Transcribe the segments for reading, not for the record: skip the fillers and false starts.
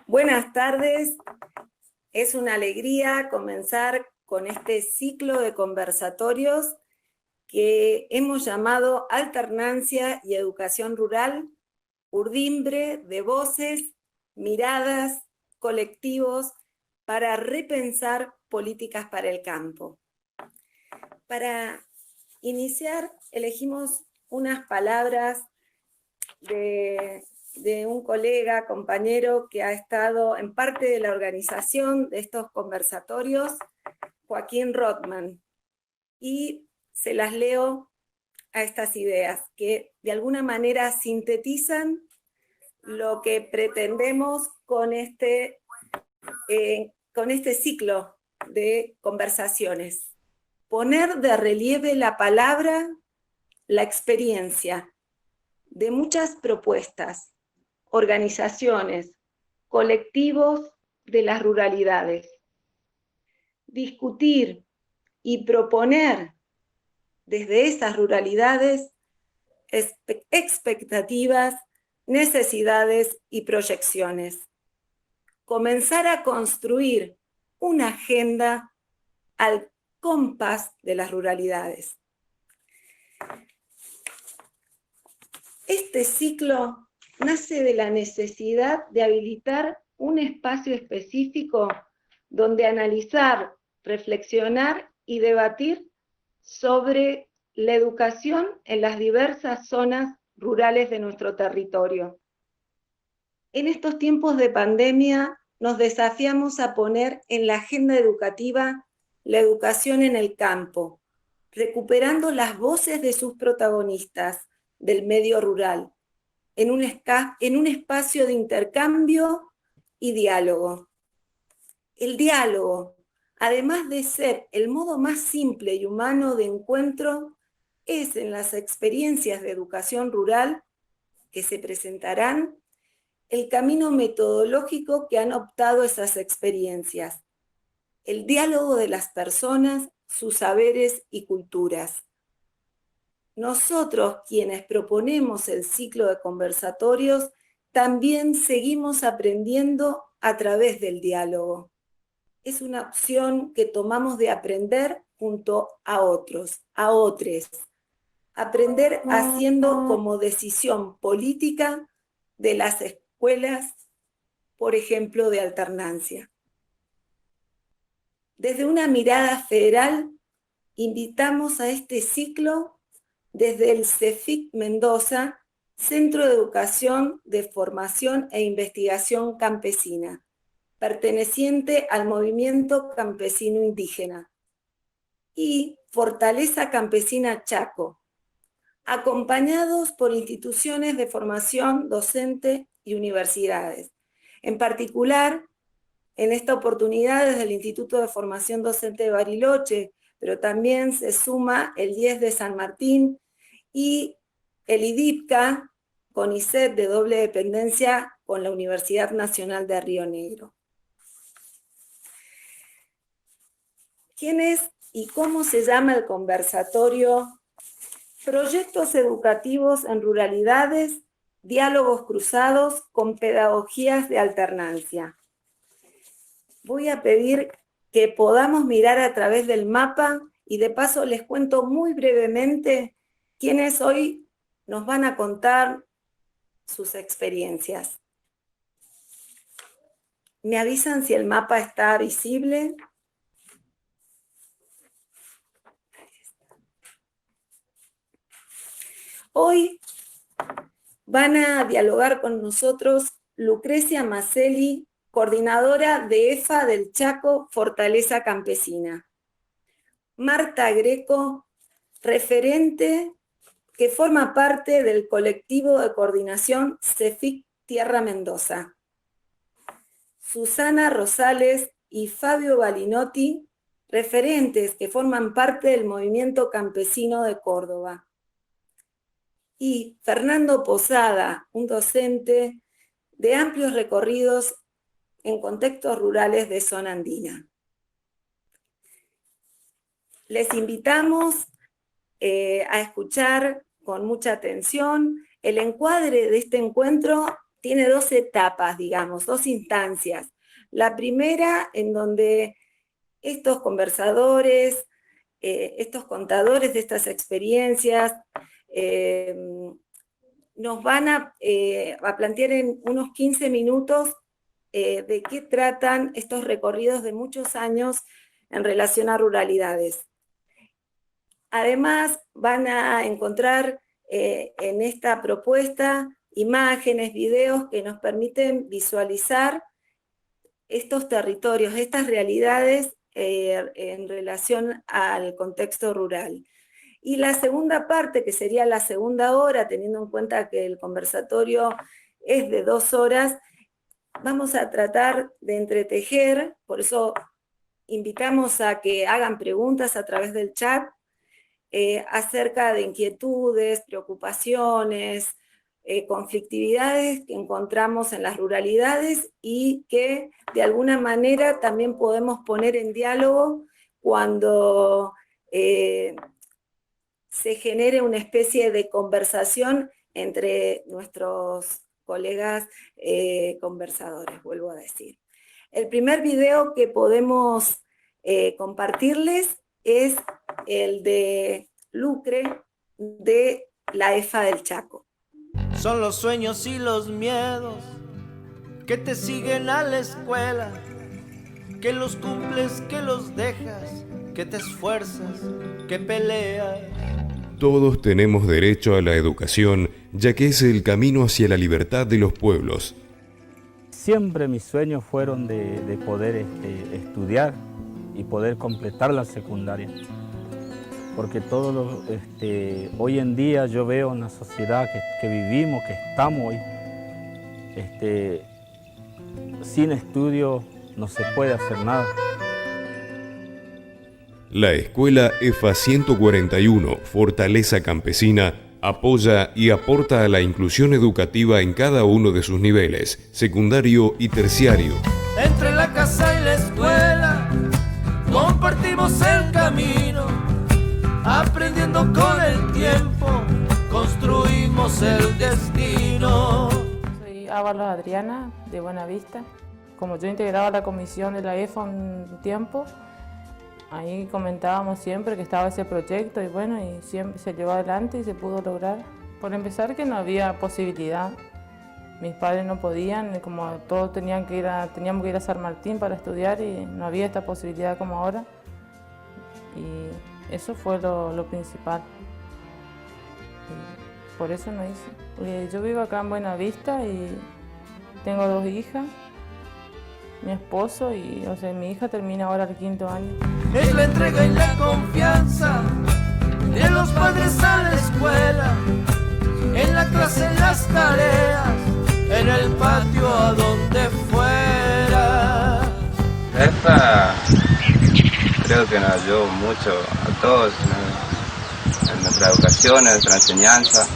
Buenas tardes, es una alegría comenzar con este ciclo de conversatorios que hemos llamado Alternancia y Educación Rural, urdimbre de voces, miradas, colectivos para repensar políticas para el campo. Para iniciar, elegimos unas palabras de un colega, compañero que ha estado en parte de la organización de estos conversatorios, Joaquín Rothman, y se las leo a estas ideas que de alguna manera sintetizan lo que pretendemos con este ciclo de conversaciones. Poner de relieve la palabra, la experiencia de muchas propuestas, organizaciones, colectivos de las ruralidades. Discutir y proponer desde esas ruralidades expectativas, necesidades y proyecciones. Comenzar a construir una agenda al compás de las ruralidades. Este ciclo nace de la necesidad de habilitar un espacio específico donde analizar, reflexionar y debatir sobre la educación en las diversas zonas rurales de nuestro territorio. En estos tiempos de pandemia nos desafiamos a poner en la agenda educativa la educación en el campo, recuperando las voces de sus protagonistas del medio rural, en un espacio de intercambio y diálogo. El diálogo, además de ser el modo más simple y humano de encuentro, es en las experiencias de educación rural que se presentarán el camino metodológico que han optado esas experiencias, el diálogo de las personas, sus saberes y culturas. Nosotros, quienes proponemos el ciclo de conversatorios, también seguimos aprendiendo a través del diálogo. Es una opción que tomamos de aprender junto a otros, a otros. Aprender haciendo como decisión política de las escuelas, por ejemplo, de alternancia. Desde una mirada federal, invitamos a este ciclo desde el CEFIC Mendoza, Centro de Educación de Formación e Investigación Campesina, perteneciente al movimiento campesino indígena, y Fortaleza Campesina Chaco, acompañados por instituciones de formación docente y universidades. En particular, en esta oportunidad desde el Instituto de Formación Docente de Bariloche, pero también se suma el 10 de San Martín y el IDIPCA, CONICET de doble dependencia con la Universidad Nacional de Río Negro. ¿Quién es y cómo se llama el conversatorio? Proyectos educativos en ruralidades, diálogos cruzados con pedagogías de alternancia. Voy a pedir que podamos mirar a través del mapa y de paso les cuento muy brevemente quiénes hoy nos van a contar sus experiencias. ¿Me avisan si el mapa está visible? Hoy van a dialogar con nosotros Lucrecia Maselli, coordinadora de EFA del Chaco, Fortaleza Campesina. Marta Greco, referente que forma parte del colectivo de coordinación CEFIC Tierra Mendoza. Susana Rosales y Fabio Balinotti, referentes que forman parte del movimiento campesino de Córdoba. Y Fernando Posada, un docente de amplios recorridos en contextos rurales de zona andina. Les invitamos a escuchar con mucha atención el encuadre de este encuentro tiene dos etapas, digamos, dos instancias. La primera, en donde estos conversadores, estos contadores de estas experiencias, nos van a plantear en unos 15 minutos de qué tratan estos recorridos de muchos años en relación a ruralidades. Además, van a encontrar en esta propuesta imágenes, videos que nos permiten visualizar estos territorios, estas realidades en relación al contexto rural. Y la segunda parte, que sería la segunda hora, teniendo en cuenta que el conversatorio es de 2 horas, vamos a tratar de entretejer, por eso invitamos a que hagan preguntas a través del chat acerca de inquietudes, preocupaciones, conflictividades que encontramos en las ruralidades y que de alguna manera también podemos poner en diálogo cuando se genere una especie de conversación entre nuestros colegas conversadores, vuelvo a decir. El primer video que podemos compartirles es el de Lucre de la EFA del Chaco. Son los sueños y los miedos que te siguen a la escuela, que los cumples, que los dejas, que te esfuerzas, que peleas. Todos tenemos derecho a la educación, ya que es el camino hacia la libertad de los pueblos. Siempre mis sueños fueron de poder estudiar y poder completar la secundaria. Porque hoy en día yo veo en la sociedad que vivimos, que estamos hoy, sin estudio no se puede hacer nada. La Escuela EFA 141, Fortaleza Campesina, apoya y aporta a la inclusión educativa en cada uno de sus niveles, secundario y terciario. Entre la casa y la escuela compartimos el camino, aprendiendo con el tiempo construimos el destino. Soy Ábalos Adriana, de Buenavista. Como yo integraba la comisión de la EFA un tiempo, ahí comentábamos siempre que estaba ese proyecto y bueno, y siempre se llevó adelante y se pudo lograr. Por empezar, que no había posibilidad. Mis padres no podían, como todos teníamos que ir a San Martín para estudiar y no había esta posibilidad como ahora. Y eso fue lo principal. Y por eso no hice. Yo vivo acá en Buenavista y tengo 2 hijas. Mi esposo y mi hija termina ahora el 5º año. Es la entrega y la confianza de los padres a la escuela, en la clase, en las tareas, en el patio, a donde fuera. Esta creo que nos ayudó mucho a todos en nuestra educación, en nuestra enseñanza.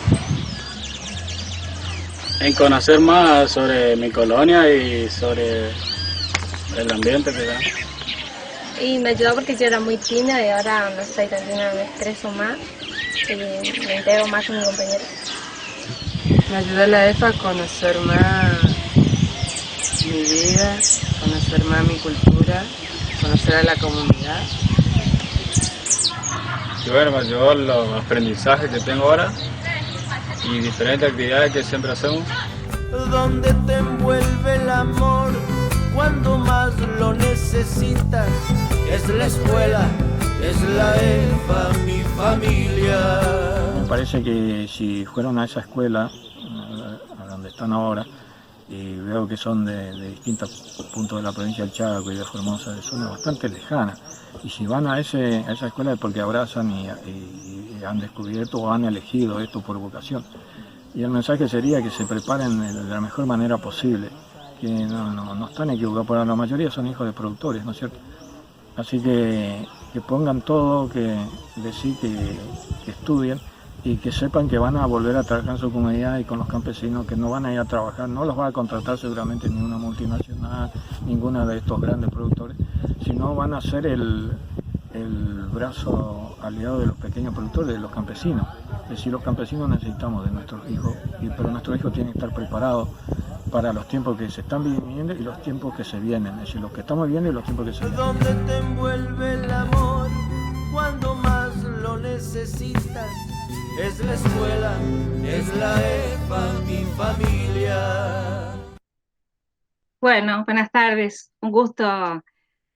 En conocer más sobre mi colonia y sobre el ambiente que da. Y me ayudó porque yo era muy tímida y ahora no soy tan tímida, me expreso más y me integro más con mi compañero. Me ayudó la EFA a conocer más mi vida, conocer más mi cultura, conocer a la comunidad. Y bueno, me ayudó los aprendizajes que tengo ahora y diferentes actividades que siempre hacemos. Donde te envuelve el amor cuando más lo necesitas, es la escuela, es la EFA, mi familia. Me parece que si fueron a esa escuela, a donde están ahora, y veo que son de distintos puntos de la provincia del Chaco y de Formosa, de zonas bastante lejanas, y si van a esa escuela es porque abrazan y han descubierto o han elegido esto por vocación. Y el mensaje sería que se preparen de la mejor manera posible, que no están equivocados, pero la mayoría son hijos de productores, ¿no es cierto? Así que pongan todo, que estudien y que sepan que van a volver a trabajar en su comunidad y con los campesinos, que no van a ir a trabajar, no los va a contratar seguramente ninguna multinacional, ninguna de estos grandes productores, sino van a ser el brazo aliado de los pequeños productores, de los campesinos. Es decir, los campesinos necesitamos de nuestros hijos, pero nuestros hijos tienen que estar preparados para los tiempos que se están viviendo y los tiempos que se vienen, es decir, los que estamos viviendo y los tiempos que se vienen. Donde te envuelve el amor cuando más lo necesitas, es la escuela, es la EFA, mi familia. Bueno, buenas tardes, un gusto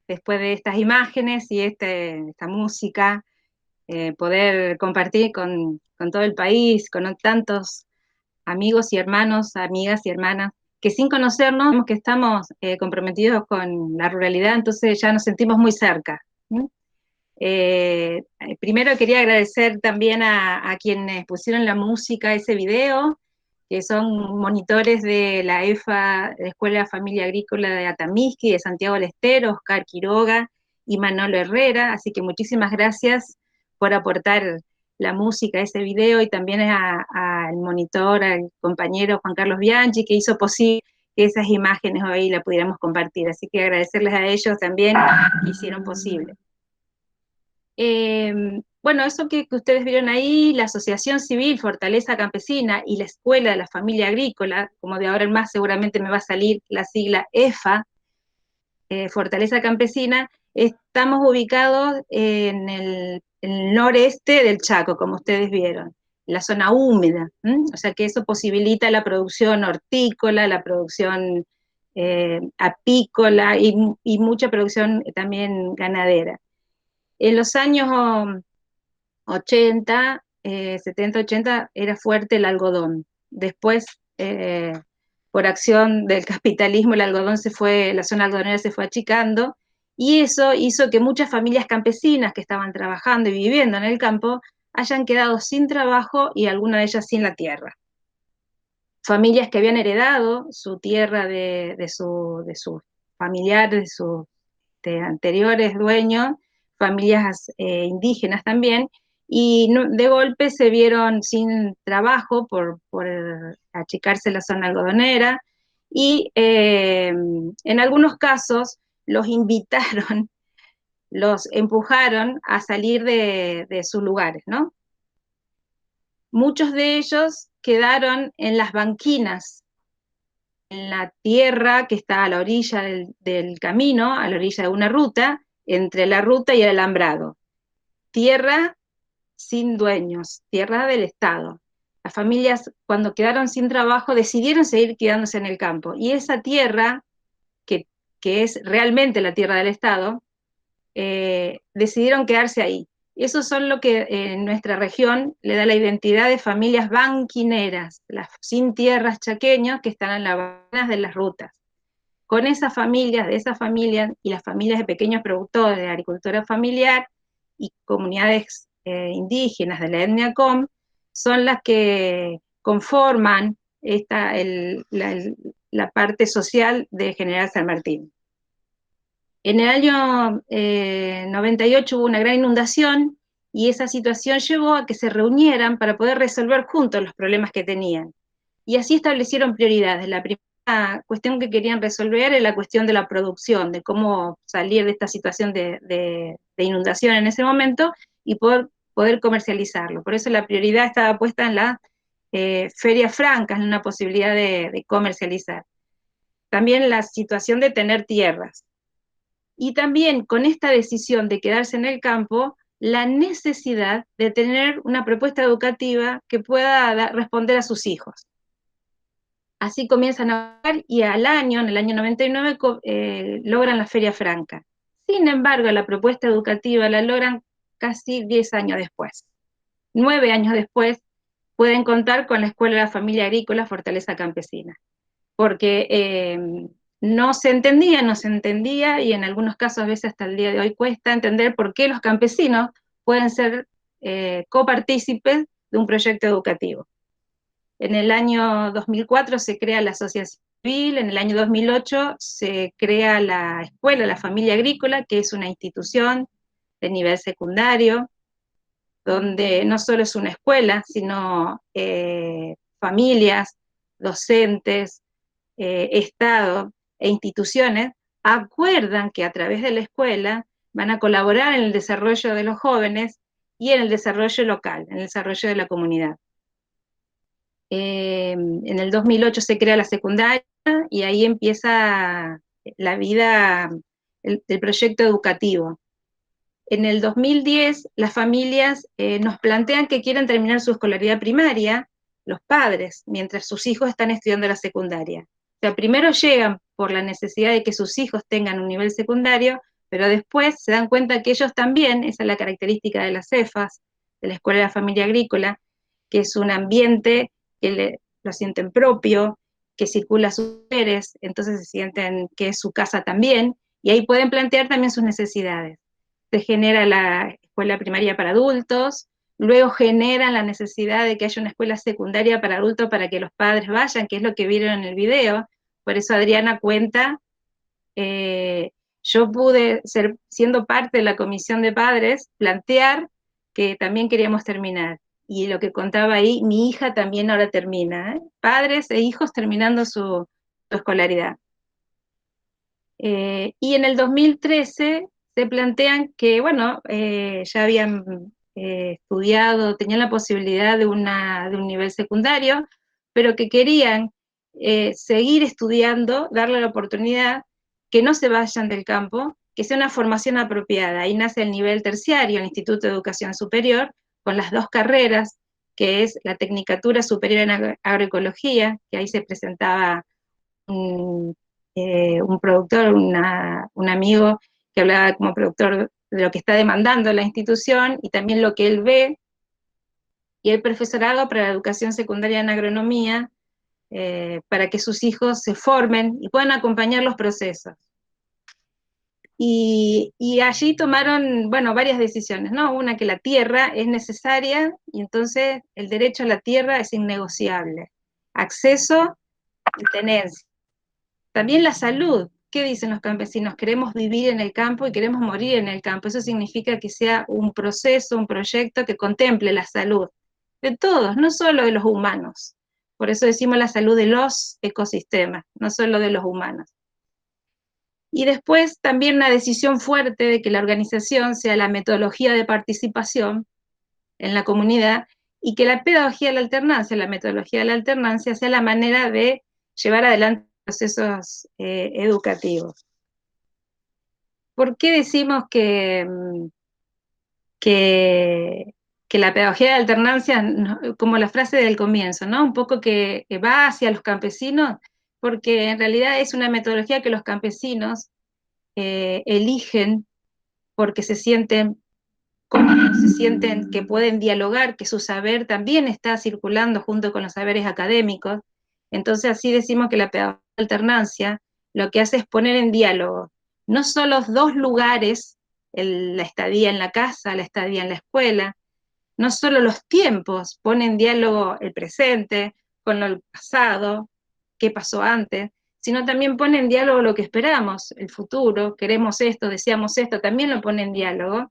después de estas imágenes y esta música, poder compartir con todo el país, con tantos amigos y hermanos, amigas y hermanas, que sin conocernos, que estamos comprometidos con la ruralidad, entonces ya nos sentimos muy cerca. Primero quería agradecer también a quienes pusieron la música a ese video, que son monitores de la EFA, la Escuela Familia Agrícola de Atamisqui, de Santiago del Estero, Oscar Quiroga y Manolo Herrera, así que muchísimas gracias por aportar la música a ese video, y también al monitor, al compañero Juan Carlos Bianchi, que hizo posible que esas imágenes hoy la pudiéramos compartir, así que agradecerles a ellos también que hicieron posible. Bueno, eso que ustedes vieron ahí, la Asociación Civil Fortaleza Campesina y la Escuela de la Familia Agrícola, como de ahora en más seguramente me va a salir la sigla EFA, Fortaleza Campesina, estamos ubicados en el noreste del Chaco, como ustedes vieron, la zona húmeda, o sea que eso posibilita la producción hortícola, la producción apícola y mucha producción también ganadera. En los años 80, 70, 80, era fuerte el algodón. Después, por acción del capitalismo, la zona algodonera se fue achicando, y eso hizo que muchas familias campesinas que estaban trabajando y viviendo en el campo hayan quedado sin trabajo y algunas de ellas sin la tierra. Familias que habían heredado su tierra de sus familiares, de sus anteriores dueños, familias indígenas también, y de golpe se vieron sin trabajo por achicarse la zona algodonera, y en algunos casos los invitaron, los empujaron a salir de sus lugares, ¿no? Muchos de ellos quedaron en las banquinas, en la tierra que está a la orilla del camino, a la orilla de una ruta, entre la ruta y el alambrado. Tierra sin dueños, tierra del Estado. Las familias, cuando quedaron sin trabajo, decidieron seguir quedándose en el campo. Y esa tierra, que es realmente la tierra del Estado, decidieron quedarse ahí. Esos son lo que en nuestra región le da la identidad de familias banquineras, las sin tierras chaqueños que están en las bandas de las rutas. Con esas familias, de esas familias y las familias de pequeños productores de agricultura familiar y comunidades indígenas de la etnia Com, son las que conforman la parte social de General San Martín. En el año 98 hubo una gran inundación, y esa situación llevó a que se reunieran para poder resolver juntos los problemas que tenían. Y así establecieron prioridades. La primera cuestión que querían resolver era la cuestión de la producción, de cómo salir de esta situación de inundación en ese momento y poder comercializarlo. Por eso la prioridad estaba puesta en las ferias francas, en una posibilidad de comercializar. También la situación de tener tierras. Y también con esta decisión de quedarse en el campo, la necesidad de tener una propuesta educativa que pueda responder a sus hijos. Así comienzan a hablar, y en el año 99, logran la Feria Franca. Sin embargo, la propuesta educativa la logran casi 10 años después. 9 años después pueden contar con la Escuela de la Familia Agrícola Fortaleza Campesina, porque no se entendía, y en algunos casos a veces hasta el día de hoy cuesta entender por qué los campesinos pueden ser copartícipes de un proyecto educativo. En el año 2004 se crea la Asociación Civil, en el año 2008 se crea la Escuela de la Familia Agrícola, que es una institución de nivel secundario, donde no solo es una escuela, sino familias, docentes, Estado e instituciones acuerdan que a través de la escuela van a colaborar en el desarrollo de los jóvenes y en el desarrollo local, en el desarrollo de la comunidad. En el 2008 se crea la secundaria, y ahí empieza la vida, el proyecto educativo. En el 2010, las familias nos plantean que quieren terminar su escolaridad primaria, los padres, mientras sus hijos están estudiando la secundaria. O sea, primero llegan por la necesidad de que sus hijos tengan un nivel secundario, pero después se dan cuenta que ellos también, esa es la característica de las CEFAS, de la Escuela de la Familia Agrícola, que es un ambiente que lo sienten propio, que circula a sus mujeres, entonces se sienten que es su casa también, y ahí pueden plantear también sus necesidades. Se genera la escuela primaria para adultos, luego generan la necesidad de que haya una escuela secundaria para adultos para que los padres vayan, que es lo que vieron en el video. Por eso Adriana cuenta, yo pude, siendo parte de la comisión de padres, plantear que también queríamos terminar. Y lo que contaba ahí, mi hija también ahora termina, padres e hijos terminando su escolaridad. Y en el 2013 se plantean que, bueno, ya habían estudiado, tenían la posibilidad de un nivel secundario, pero que querían seguir estudiando, darle la oportunidad, que no se vayan del campo, que sea una formación apropiada. Ahí nace el nivel terciario, el Instituto de Educación Superior, con las 2 carreras, que es la Tecnicatura Superior en Agroecología, que ahí se presentaba un productor, un amigo que hablaba como productor de lo que está demandando la institución y también lo que él ve, y el profesorado para la educación secundaria en agronomía, para que sus hijos se formen y puedan acompañar los procesos. Y allí tomaron, bueno, varias decisiones, ¿no? Una, que la tierra es necesaria, y entonces el derecho a la tierra es innegociable. Acceso y tenencia. También la salud. ¿Qué dicen los campesinos? Queremos vivir en el campo y queremos morir en el campo. Eso significa que sea un proceso, un proyecto que contemple la salud de todos, no solo de los humanos. Por eso decimos la salud de los ecosistemas, no solo de los humanos. Y después también una decisión fuerte de que la organización sea la metodología de participación en la comunidad, y que la pedagogía de la alternancia, la metodología de la alternancia, sea la manera de llevar adelante procesos educativos. ¿Por qué decimos que la pedagogía de la alternancia, como la frase del comienzo, ¿no? Un poco que va hacia los campesinos? Porque en realidad es una metodología que los campesinos eligen porque se sienten que pueden dialogar, que su saber también está circulando junto con los saberes académicos. Entonces así decimos que la pedagogía de alternancia lo que hace es poner en diálogo no solo 2 lugares, la estadía en la casa, la estadía en la escuela, no solo los tiempos, pone en diálogo el presente con lo pasado, qué pasó antes, sino también pone en diálogo lo que esperamos, el futuro, queremos esto, deseamos esto, también lo pone en diálogo.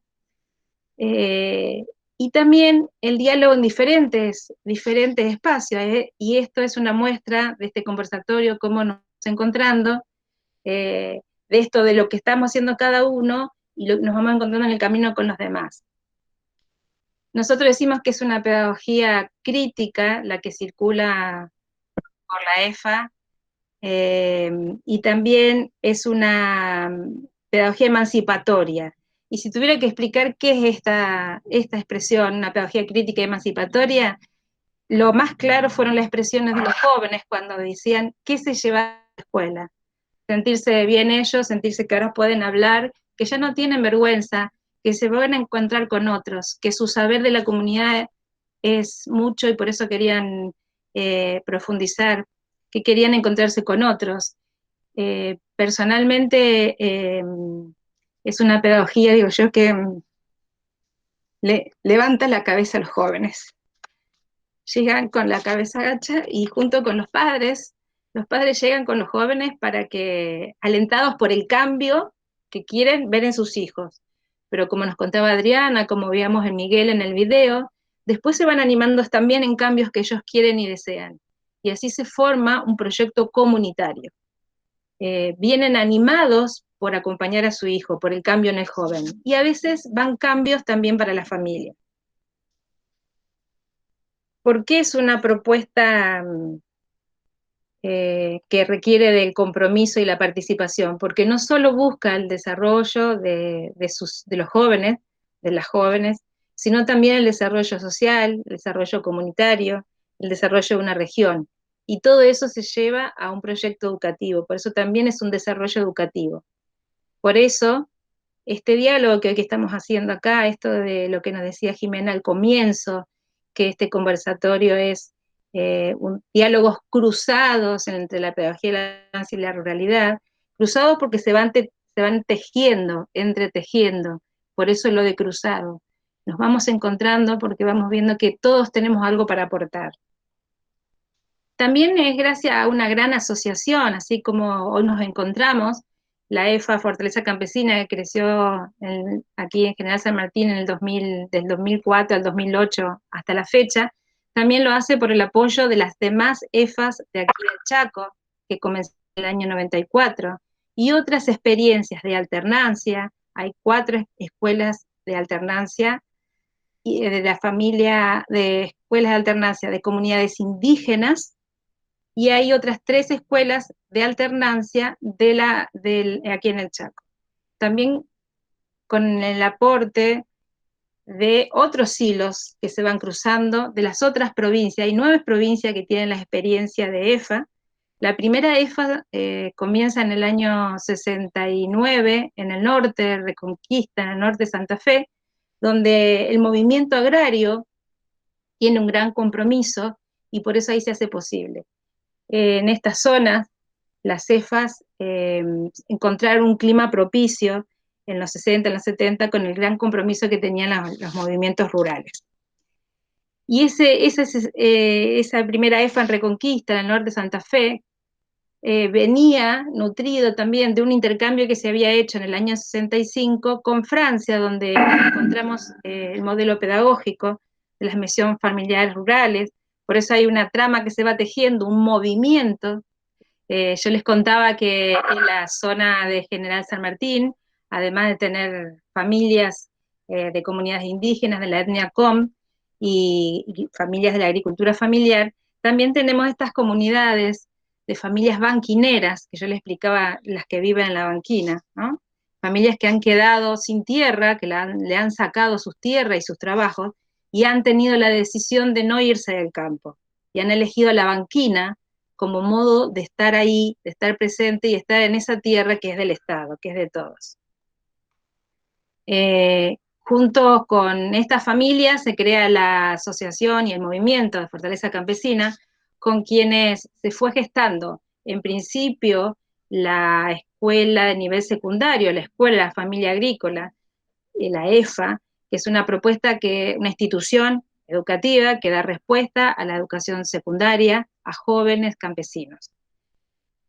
Y también el diálogo en diferentes espacios, y esto es una muestra de este conversatorio, cómo nos estamos encontrando, de esto de lo que estamos haciendo cada uno, y nos vamos encontrando en el camino con los demás. Nosotros decimos que es una pedagogía crítica, la que circula por la EFA, y también es una pedagogía emancipatoria. Y si tuviera que explicar qué es esta expresión, una pedagogía crítica y emancipatoria, lo más claro fueron las expresiones de los jóvenes cuando decían qué se lleva a la escuela. Sentirse bien ellos, sentirse que ahora pueden hablar, que ya no tienen vergüenza, que se van a encontrar con otros, que su saber de la comunidad es mucho y por eso querían profundizar, que querían encontrarse con otros. Personalmente es una pedagogía, digo yo, que le levanta la cabeza a los jóvenes. Llegan con la cabeza agacha y junto con los padres llegan con los jóvenes para que, alentados por el cambio que quieren ver en sus hijos. Pero como nos contaba Adriana, como veíamos en Miguel en el video, después se van animando también en cambios que ellos quieren y desean. Y así se forma un proyecto comunitario. Vienen animados por acompañar a su hijo, por el cambio en el joven. Y a veces van cambios también para la familia. ¿Por qué es una propuesta que requiere del compromiso y la participación, porque no solo busca el desarrollo de los jóvenes, de las jóvenes, sino también el desarrollo social, el desarrollo comunitario, el desarrollo de una región. Y todo eso se lleva a un proyecto educativo, por eso también es un desarrollo educativo. Por eso, este diálogo que estamos haciendo acá, esto de lo que nos decía Jimena al comienzo, que este conversatorio es diálogos cruzados entre la pedagogía de la danza y la ruralidad, cruzados porque se van tejiendo, entretejiendo, por eso lo de cruzado. Nos vamos encontrando porque vamos viendo que todos tenemos algo para aportar. También es gracias a una gran asociación, así como hoy nos encontramos, la EFA Fortaleza Campesina, que creció aquí en General San Martín del 2004 al 2008 hasta la fecha, también lo hace por el apoyo de las demás EFAs de aquí del Chaco, que comenzó en el año 94, y otras experiencias de alternancia. Hay 4 escuelas de alternancia, y de la familia de escuelas de alternancia de comunidades indígenas, y hay otras 3 escuelas de alternancia aquí en el Chaco. También con el aporte de otros hilos que se van cruzando de las otras provincias. Hay 9 provincias que tienen la experiencia de EFA. La primera EFA comienza en el año 69 en el norte, Reconquista, en el norte de Santa Fe, donde el movimiento agrario tiene un gran compromiso y por eso ahí se hace posible. En estas zonas, las EFAs encontraron un clima propicio en los 60, en los 70, con el gran compromiso que tenían los movimientos rurales. Y esa primera EFA en Reconquista, en el norte de Santa Fe, venía nutrido también de un intercambio que se había hecho en el año 65 con Francia, donde encontramos el modelo pedagógico de las misiones familiares rurales. Por eso hay una trama que se va tejiendo, un movimiento. Yo les contaba que en la zona de General San Martín, además de tener familias de comunidades indígenas de la etnia Com y familias de la agricultura familiar, también tenemos estas comunidades de familias banquineras, que yo les explicaba, las que viven en la banquina, ¿no? Familias que han quedado sin tierra, que le han sacado sus tierras y sus trabajos, y han tenido la decisión de no irse del campo, y han elegido la banquina como modo de estar ahí, de estar presente y estar en esa tierra que es del Estado, que es de todos. Junto con estas familias se crea la asociación y el movimiento de Fortaleza Campesina, con quienes se fue gestando, en principio, la escuela de nivel secundario, la escuela de la familia agrícola, la EFA, que es una propuesta una institución educativa que da respuesta a la educación secundaria a jóvenes campesinos.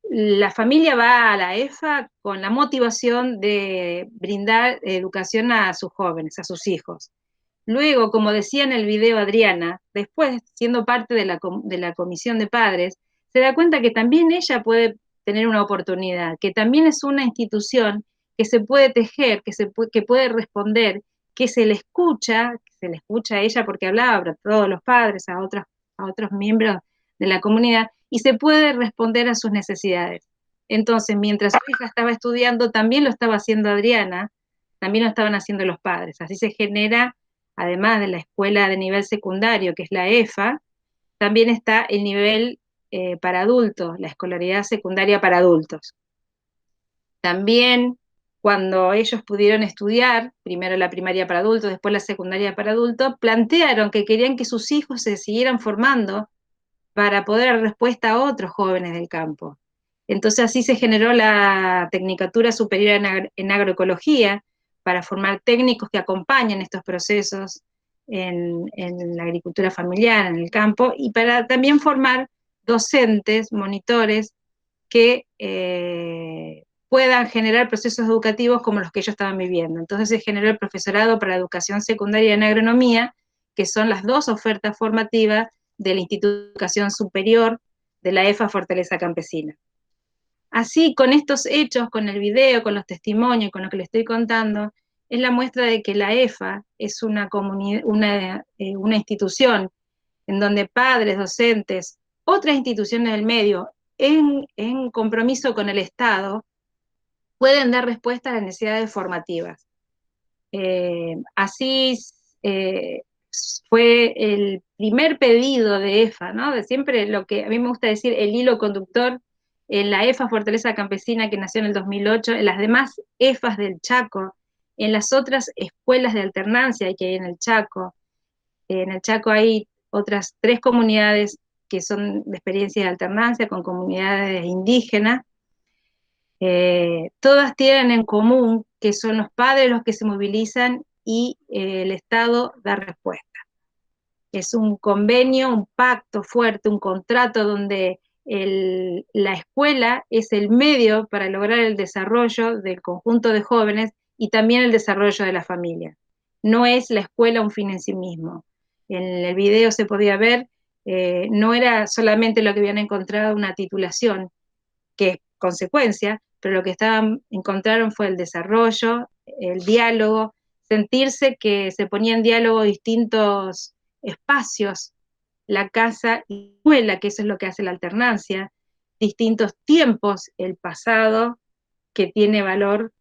La familia va a la EFA con la motivación de brindar educación a sus jóvenes, a sus hijos. Luego, como decía en el video Adriana, después, siendo parte de la comisión de padres, se da cuenta que también ella puede tener una oportunidad, que también es una institución que se puede tejer, que puede responder, que se le escucha a ella porque hablaba a todos los padres, a otros miembros de la comunidad, y se puede responder a sus necesidades. Entonces, mientras su hija estaba estudiando, también lo estaba haciendo Adriana, también lo estaban haciendo los padres. Así se genera, además de la escuela de nivel secundario, que es la EFA, también está el nivel para adultos, la escolaridad secundaria para adultos. También, cuando ellos pudieron estudiar, primero la primaria para adultos, después la secundaria para adultos, plantearon que querían que sus hijos se siguieran formando para poder dar respuesta a otros jóvenes del campo. Entonces así se generó la Tecnicatura Superior en Agroecología, para formar técnicos que acompañen estos procesos en la agricultura familiar, en el campo, y para también formar docentes, monitores, que puedan generar procesos educativos como los que ellos estaban viviendo. Entonces se generó el profesorado para educación secundaria en agronomía, que son las 2 ofertas formativas del Instituto de Educación Superior de la EFA Fortaleza Campesina. Así, con estos hechos, con el video, con los testimonios, con lo que les estoy contando, es la muestra de que la EFA es una institución en donde padres, docentes, otras instituciones del medio, en compromiso con el Estado, pueden dar respuesta a las necesidades formativas. Así fue el primer pedido de EFA, ¿no? De siempre lo que a mí me gusta decir, el hilo conductor en la EFA Fortaleza Campesina, que nació en el 2008, en las demás EFAs del Chaco, en las otras escuelas de alternancia que hay en el Chaco. En el Chaco hay otras 3 comunidades que son de experiencia de alternancia con comunidades indígenas. Todas tienen en común que son los padres los que se movilizan y el Estado da respuesta. Es un convenio, un pacto fuerte, un contrato donde la escuela es el medio para lograr el desarrollo del conjunto de jóvenes y también el desarrollo de la familia. No es la escuela un fin en sí mismo. En el video se podía ver, no era solamente lo que habían encontrado una titulación, que es consecuencia, pero lo que encontraron fue el desarrollo, el diálogo, sentirse que se ponía en diálogo distintos espacios, la casa y la escuela, que eso es lo que hace la alternancia, distintos tiempos, el pasado, que tiene valor,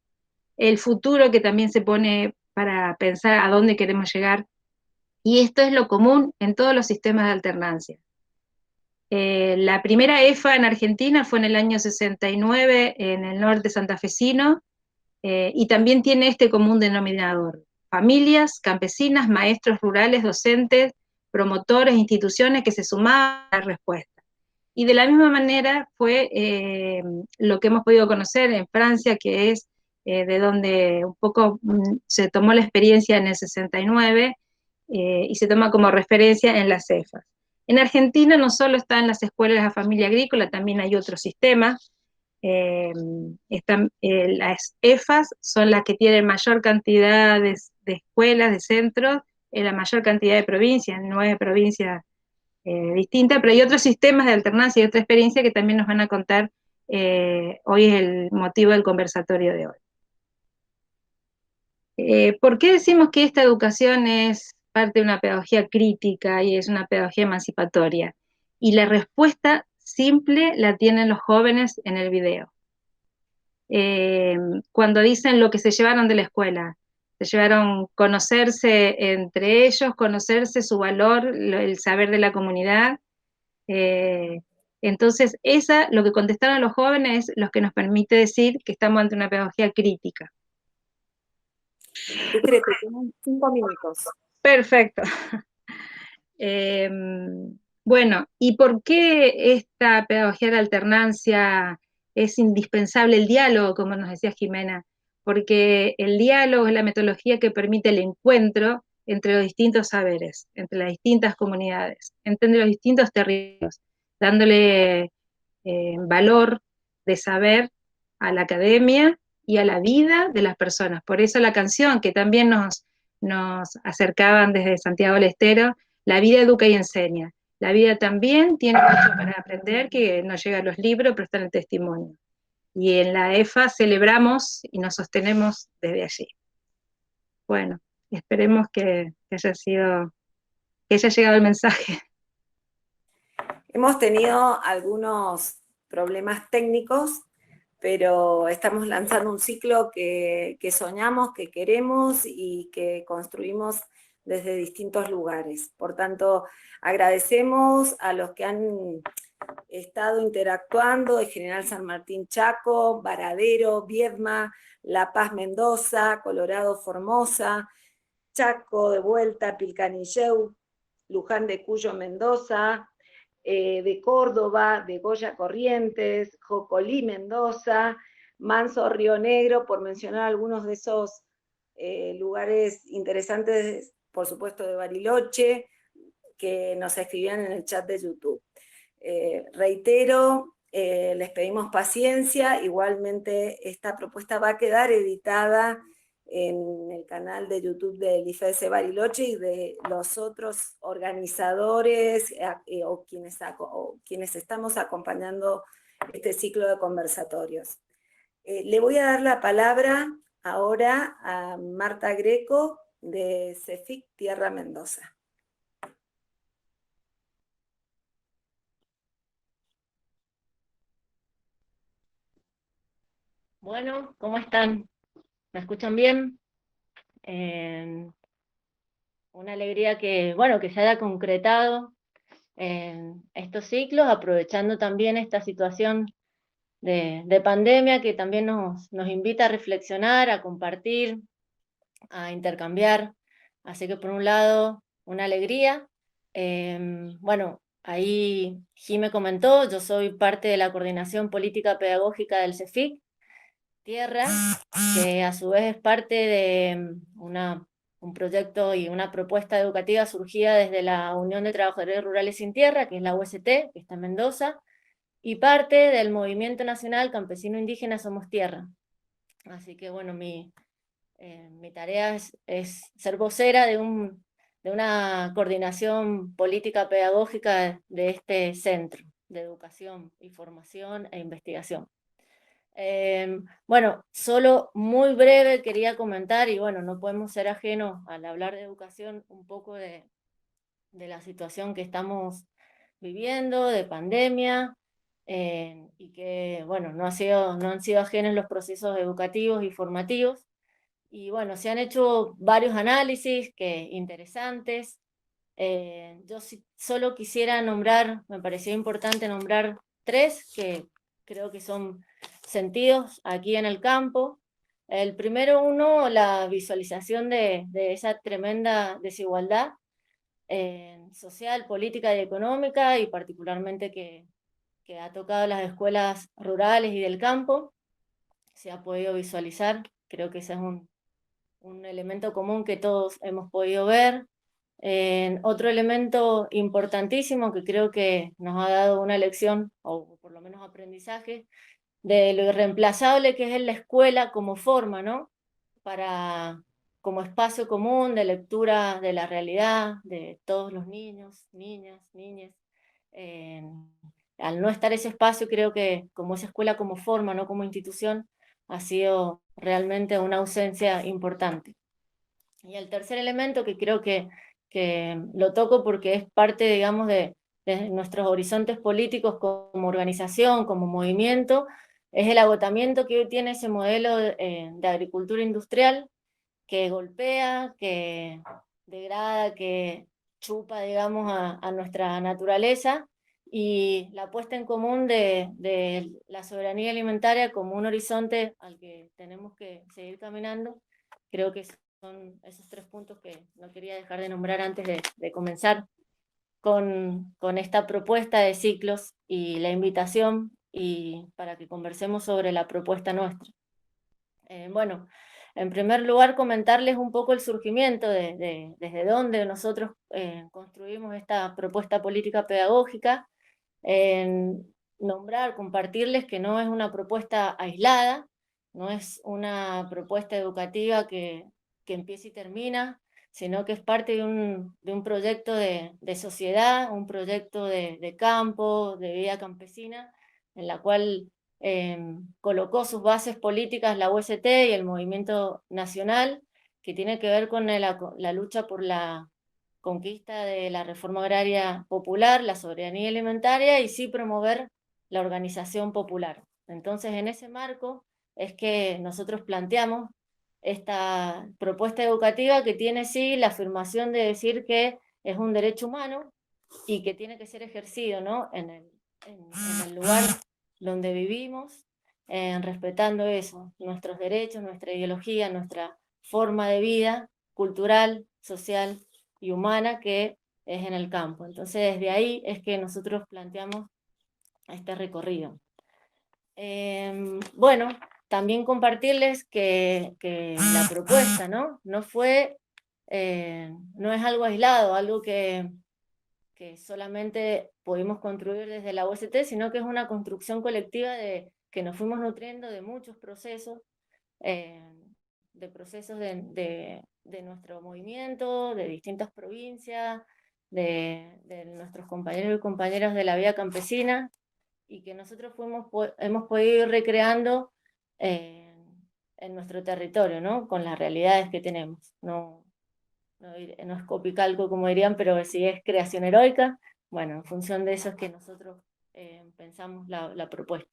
el futuro, que también se pone para pensar a dónde queremos llegar, y esto es lo común en todos los sistemas de alternancia. La primera EFA en Argentina fue en el año 69 en el norte santafesino, y también tiene este común denominador: familias, campesinas, maestros rurales, docentes, promotores, instituciones que se sumaban a la respuesta. Y de la misma manera fue lo que hemos podido conocer en Francia, que es de donde un poco se tomó la experiencia en el 69 y se toma como referencia en las EFAs. En Argentina no solo están las escuelas de la familia agrícola, también hay otros sistemas. Las EFAs son las que tienen mayor cantidad de escuelas, de centros, en la mayor cantidad de provincias, en 9 provincias distintas, pero hay otros sistemas de alternancia y otra experiencia que también nos van a contar. Hoy es el motivo del conversatorio de hoy. ¿Por qué decimos que esta educación es parte de una pedagogía crítica y es una pedagogía emancipatoria? Y la respuesta simple la tienen los jóvenes en el video. Cuando dicen lo que se llevaron de la escuela, se llevaron conocerse entre ellos, conocerse su valor, el saber de la comunidad. Entonces, lo que contestaron los jóvenes es lo que nos permite decir que estamos ante una pedagogía crítica. Lucrecia, tienen 5 minutos. Perfecto. Bueno, ¿y por qué esta pedagogía de alternancia es indispensable el diálogo, como nos decía Jimena? Porque el diálogo es la metodología que permite el encuentro entre los distintos saberes, entre las distintas comunidades, entre los distintos territorios, dándole valor de saber a la academia y a la vida de las personas. Por eso la canción que también nos acercaban desde Santiago del Estero, La vida educa y enseña. La vida también tiene mucho para aprender, que no llega a los libros, pero está en el testimonio. Y en la EFA celebramos y nos sostenemos desde allí. Bueno, esperemos que haya llegado el mensaje. Hemos tenido algunos problemas técnicos, pero estamos lanzando un ciclo que soñamos, que queremos y que construimos desde distintos lugares. Por tanto, agradecemos a los que han estado interactuando de General San Martín Chaco, Varadero, Viedma, La Paz Mendoza, Colorado Formosa, Chaco de vuelta, Pilcanilleu, Luján de Cuyo Mendoza, de Córdoba, de Goya Corrientes, Jocolí Mendoza, Manso Río Negro, por mencionar algunos de esos lugares interesantes, por supuesto de Bariloche, que nos escribían en el chat de YouTube. Reitero, les pedimos paciencia, igualmente esta propuesta va a quedar editada en el canal de YouTube del IFES Bariloche y de los otros organizadores o quienes estamos acompañando este ciclo de conversatorios. Le voy a dar la palabra ahora a Marta Greco de CEFIC Tierra Mendoza. Bueno, ¿cómo están? ¿Me escuchan bien? Una alegría que, bueno, que se haya concretado en estos ciclos, aprovechando también esta situación de pandemia que también nos invita a reflexionar, a compartir, a intercambiar. Así que por un lado, una alegría. Bueno, ahí Jimé comentó, yo soy parte de la coordinación política pedagógica del CEFIC Tierra, que a su vez es parte de un proyecto y una propuesta educativa surgida desde la Unión de Trabajadores Rurales Sin Tierra, que es la UST, que está en Mendoza, y parte del Movimiento Nacional Campesino Indígena Somos Tierra. Así que bueno, mi tarea es ser vocera de una coordinación política pedagógica de este centro de educación y formación e investigación. Bueno, solo muy breve quería comentar, y bueno, no podemos ser ajenos al hablar de educación, un poco de la situación que estamos viviendo, de pandemia, y que, bueno, no han sido ajenos los procesos educativos y formativos. Y bueno, se han hecho varios análisis interesantes. Yo solo quisiera nombrar, me pareció importante nombrar 3 que creo que son sentidos aquí en el campo. El primero, la visualización de esa tremenda desigualdad social, política y económica, y particularmente que ha tocado las escuelas rurales y del campo. Se ha podido visualizar, creo que ese es un elemento común que todos hemos podido ver. Otro elemento importantísimo que creo que nos ha dado una lección, o por lo menos aprendizaje, de lo irreemplazable que es la escuela como forma, ¿no? Como espacio común de lectura de la realidad de todos los niños, niñas, niñas. Al no estar ese espacio, creo que como esa escuela como forma, no como institución, ha sido realmente una ausencia importante. Y el tercer elemento que creo que lo toco porque es parte, digamos, de nuestros horizontes políticos como organización, como movimiento, es el agotamiento que hoy tiene ese modelo de agricultura industrial que golpea, que degrada, que chupa, digamos, a nuestra naturaleza, y la puesta en común de la soberanía alimentaria como un horizonte al que tenemos que seguir caminando. Creo que son esos 3 puntos que no quería dejar de nombrar antes de comenzar con esta propuesta de ciclos y la invitación y para que conversemos sobre la propuesta nuestra. Bueno, en primer lugar comentarles un poco el surgimiento desde dónde nosotros construimos esta propuesta política pedagógica, compartirles que no es una propuesta aislada, no es una propuesta educativa que empieza y termina, sino que es parte de un proyecto de sociedad, un proyecto de campo, de vida campesina, en la cual colocó sus bases políticas la UST y el movimiento nacional, que tiene que ver con la lucha por la conquista de la reforma agraria popular, la soberanía alimentaria, y sí promover la organización popular. Entonces, en ese marco es que nosotros planteamos esta propuesta educativa que tiene sí la afirmación de decir que es un derecho humano y que tiene que ser ejercido, ¿no? en el lugar donde vivimos, respetando eso, nuestros derechos, nuestra ideología, nuestra forma de vida cultural, social y humana que es en el campo. Entonces desde ahí es que nosotros planteamos este recorrido. Bueno, también compartirles que la propuesta, ¿no? No es algo aislado, algo que solamente pudimos construir desde la UST, sino que es una construcción colectiva que nos fuimos nutriendo de muchos procesos, de procesos de nuestro movimiento, de distintas provincias, de nuestros compañeros y compañeras de la vida campesina, y que nosotros hemos podido ir recreando en nuestro territorio, ¿no? Con las realidades que tenemos. No es copicalco, como dirían, pero sí es creación heroica. Bueno, en función de eso es que nosotros pensamos la propuesta.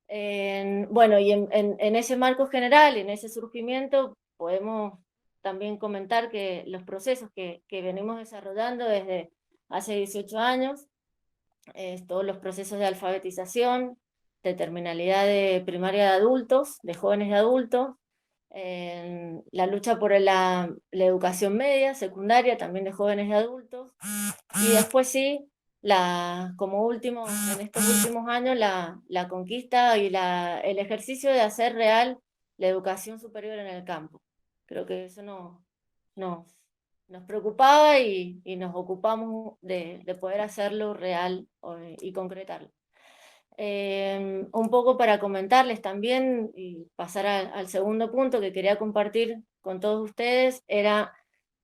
Bueno, y en ese marco general, en ese surgimiento, podemos también comentar que los procesos que venimos desarrollando desde hace 18 años, todos los procesos de alfabetización, de terminalidad de primaria de adultos, de jóvenes de adultos, la lucha por la educación media, secundaria, también de jóvenes y adultos, y después sí, como último, en estos últimos años, la conquista y el ejercicio de hacer real la educación superior en el campo. Creo que eso nos preocupaba y nos ocupamos de poder hacerlo real y concretarlo. Un poco para comentarles también y pasar al segundo punto que quería compartir con todos ustedes, era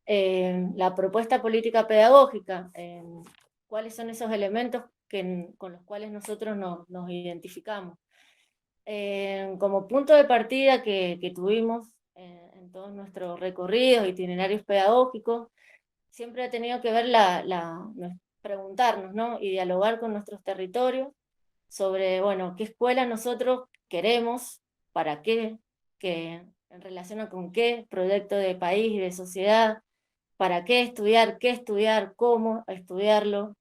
la propuesta política pedagógica, cuáles son esos elementos con los cuales nosotros nos identificamos. Como punto de partida que tuvimos en todos nuestros recorridos, itinerarios pedagógicos, siempre ha tenido que ver preguntarnos, ¿no? Y dialogar con nuestros territorios sobre, bueno, qué escuela nosotros queremos, para qué, en relación con qué proyecto de país y de sociedad, para qué estudiar, cómo estudiarlo,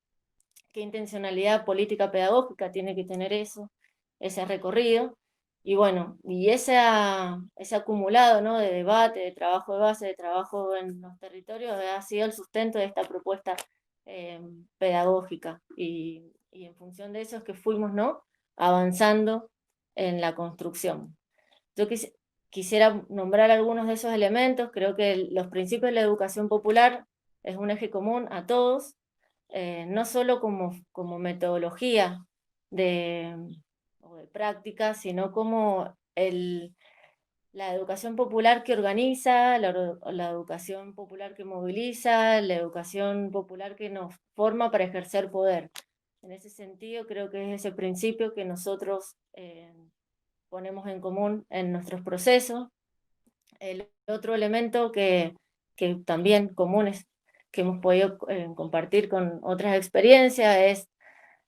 qué intencionalidad política pedagógica tiene que tener ese recorrido. Y bueno, y ese acumulado, ¿no?, de debate, de trabajo de base, de trabajo en los territorios, ha sido el sustento de esta propuesta pedagógica. Y en función de eso es que fuimos, ¿no?, avanzando en la construcción. Yo quisiera nombrar algunos de esos elementos. Creo que los principios de la educación popular es un eje común a todos, no solo como metodología de práctica, sino como la educación popular que organiza, la educación popular que moviliza, la educación popular que nos forma para ejercer poder. En ese sentido, creo que es ese principio que nosotros ponemos en común en nuestros procesos. El otro elemento que también comunes que hemos podido compartir con otras experiencias es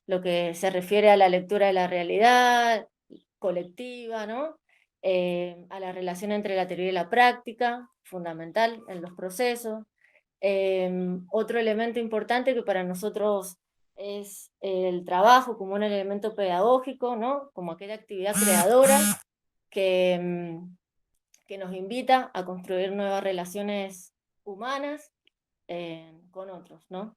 lo que se refiere a la lectura de la realidad colectiva, ¿no? A la relación entre la teoría y la práctica, fundamental en los procesos. Otro elemento importante que para nosotros es el trabajo como un elemento pedagógico, ¿no?, como aquella actividad creadora que nos invita a construir nuevas relaciones humanas con otros, ¿no?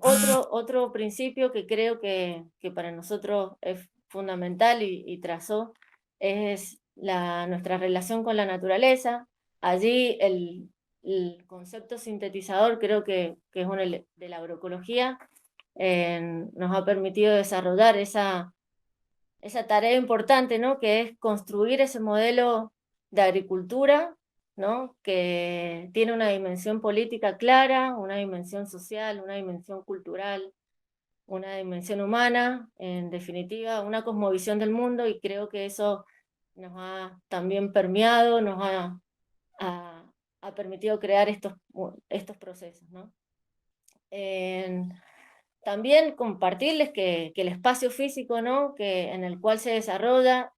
Otro principio que creo que para nosotros es fundamental y trazó es nuestra relación con la naturaleza. Allí el concepto sintetizador creo que es uno de la agroecología, nos ha permitido desarrollar esa tarea importante, ¿no?, que es construir ese modelo de agricultura, ¿no?, que tiene una dimensión política clara, una dimensión social, una dimensión cultural, una dimensión humana, en definitiva, una cosmovisión del mundo, y creo que eso nos ha también permeado, nos ha permitido crear estos procesos, ¿no? También compartirles que el espacio físico, ¿no?, en el cual se desarrollan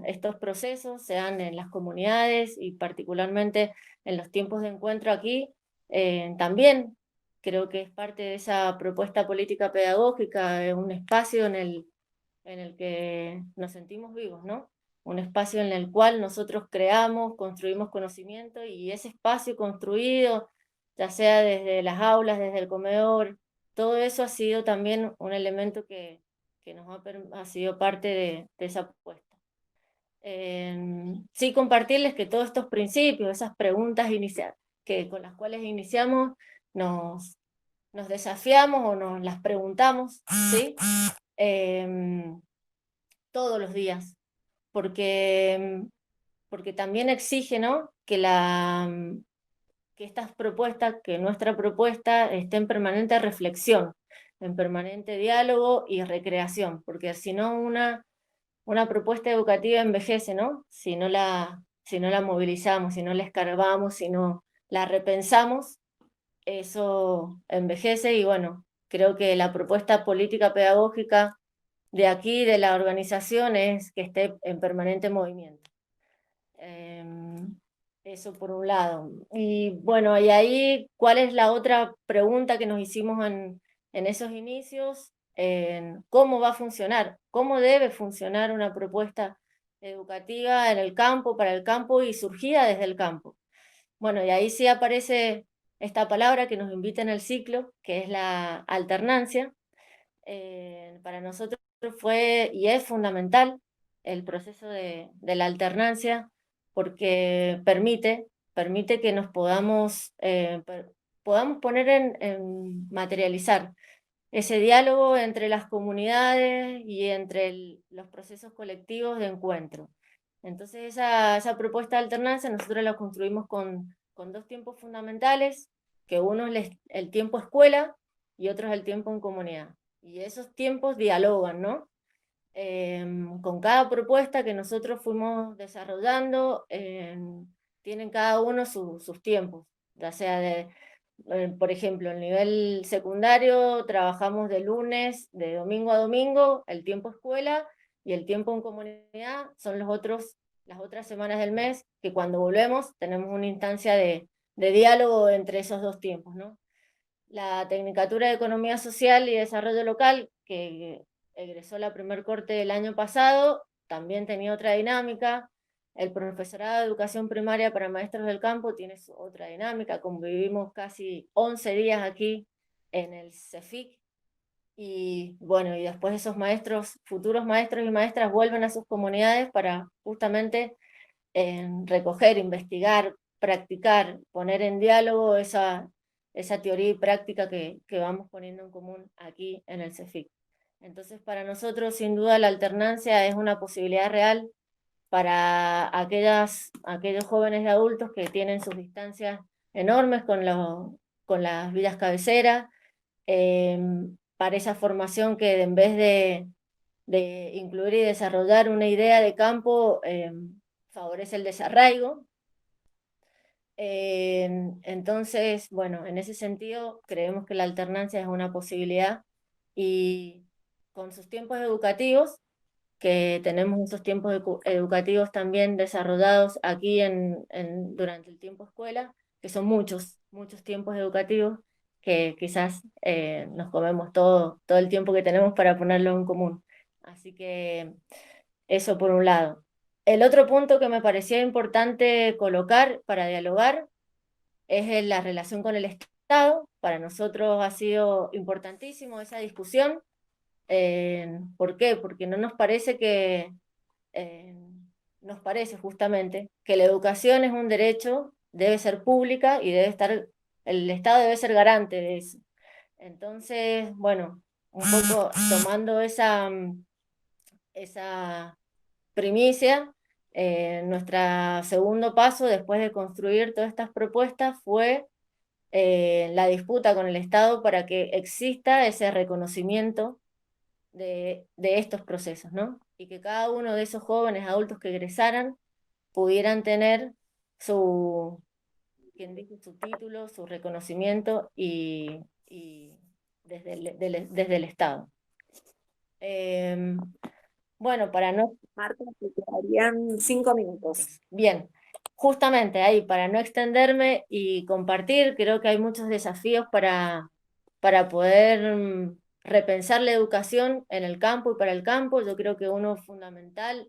estos procesos, sean en las comunidades y particularmente en los tiempos de encuentro aquí, también creo que es parte de esa propuesta política pedagógica, un espacio en el que nos sentimos vivos, ¿no? Un espacio en el cual nosotros creamos, construimos conocimiento, y ese espacio construido, ya sea desde las aulas, desde el comedor, todo eso ha sido también un elemento que ha sido parte de esa propuesta. Sí, compartirles que todos estos principios, esas preguntas con las cuales iniciamos, nos desafiamos o nos las preguntamos, ¿sí?, todos los días, porque también exige, ¿no?, que estas propuestas, que nuestra propuesta esté en permanente reflexión, en permanente diálogo y recreación, porque si no una propuesta educativa envejece, ¿no?, si no la movilizamos, si no la escarbamos, si no la repensamos, eso envejece. Y bueno, creo que la propuesta política pedagógica de aquí, de la organización, es que esté en permanente movimiento. Eso por un lado. Y bueno, y ahí, ¿cuál es la otra pregunta que nos hicimos en esos inicios? ¿Cómo va a funcionar? ¿Cómo debe funcionar una propuesta educativa en el campo, para el campo y surgida desde el campo? Bueno, y ahí sí aparece esta palabra que nos invita en el ciclo, que es la alternancia. Para nosotros fue y es fundamental el proceso de la alternancia, porque permite que nos podamos poner materializar ese diálogo entre las comunidades y entre los procesos colectivos de encuentro. Entonces esa propuesta de alternancia nosotros la construimos con dos tiempos fundamentales, que uno es el tiempo escuela y otro es el tiempo en comunidad. Y esos tiempos dialogan, ¿no? Con cada propuesta que nosotros fuimos desarrollando, tienen cada uno sus tiempos, ya sea por ejemplo, el nivel secundario trabajamos de lunes, de domingo a domingo, el tiempo escuela, y el tiempo en comunidad son las otras semanas del mes, que cuando volvemos tenemos una instancia de diálogo entre esos dos tiempos, ¿no? La Tecnicatura de Economía Social y Desarrollo Local, que egresó la primer corte del año pasado, también tenía otra dinámica. El profesorado de educación primaria para maestros del campo tiene otra dinámica. Convivimos casi 11 días aquí en el CEFIC, y bueno, y después esos maestros, futuros maestros y maestras, vuelven a sus comunidades para justamente recoger, investigar, practicar, poner en diálogo esa teoría y práctica que vamos poniendo en común aquí en el CEFIC. Entonces, para nosotros, sin duda, la alternancia es una posibilidad real para aquellos jóvenes y adultos que tienen sus distancias enormes con las villas cabeceras, para esa formación que en vez de incluir y desarrollar una idea de campo, favorece el desarraigo. Entonces, bueno, en ese sentido creemos que la alternancia es una posibilidad, y con sus tiempos educativos, que tenemos esos tiempos educativos también desarrollados aquí durante el tiempo escuela, que son muchos tiempos educativos, que quizás nos comemos todo el tiempo que tenemos para ponerlo en común. Así que eso por un lado. El otro punto que me parecía importante colocar para dialogar es la relación con el Estado. Para nosotros ha sido importantísimo esa discusión. ¿Por qué? Porque no nos parece nos parece justamente que la educación es un derecho, debe ser pública y el Estado debe ser garante de eso. Entonces, bueno, un poco tomando esa primicia, nuestro segundo paso después de construir todas estas propuestas fue la disputa con el Estado para que exista ese reconocimiento de estos procesos, ¿no? Y que cada uno de esos jóvenes adultos que egresaran pudieran tener su título, su reconocimiento y desde el Estado. Bueno, para no... Marta, te quedarían 5 minutos. Bien, justamente ahí, para no extenderme y compartir, creo que hay muchos desafíos para poder repensar la educación en el campo y para el campo. Yo creo que uno fundamental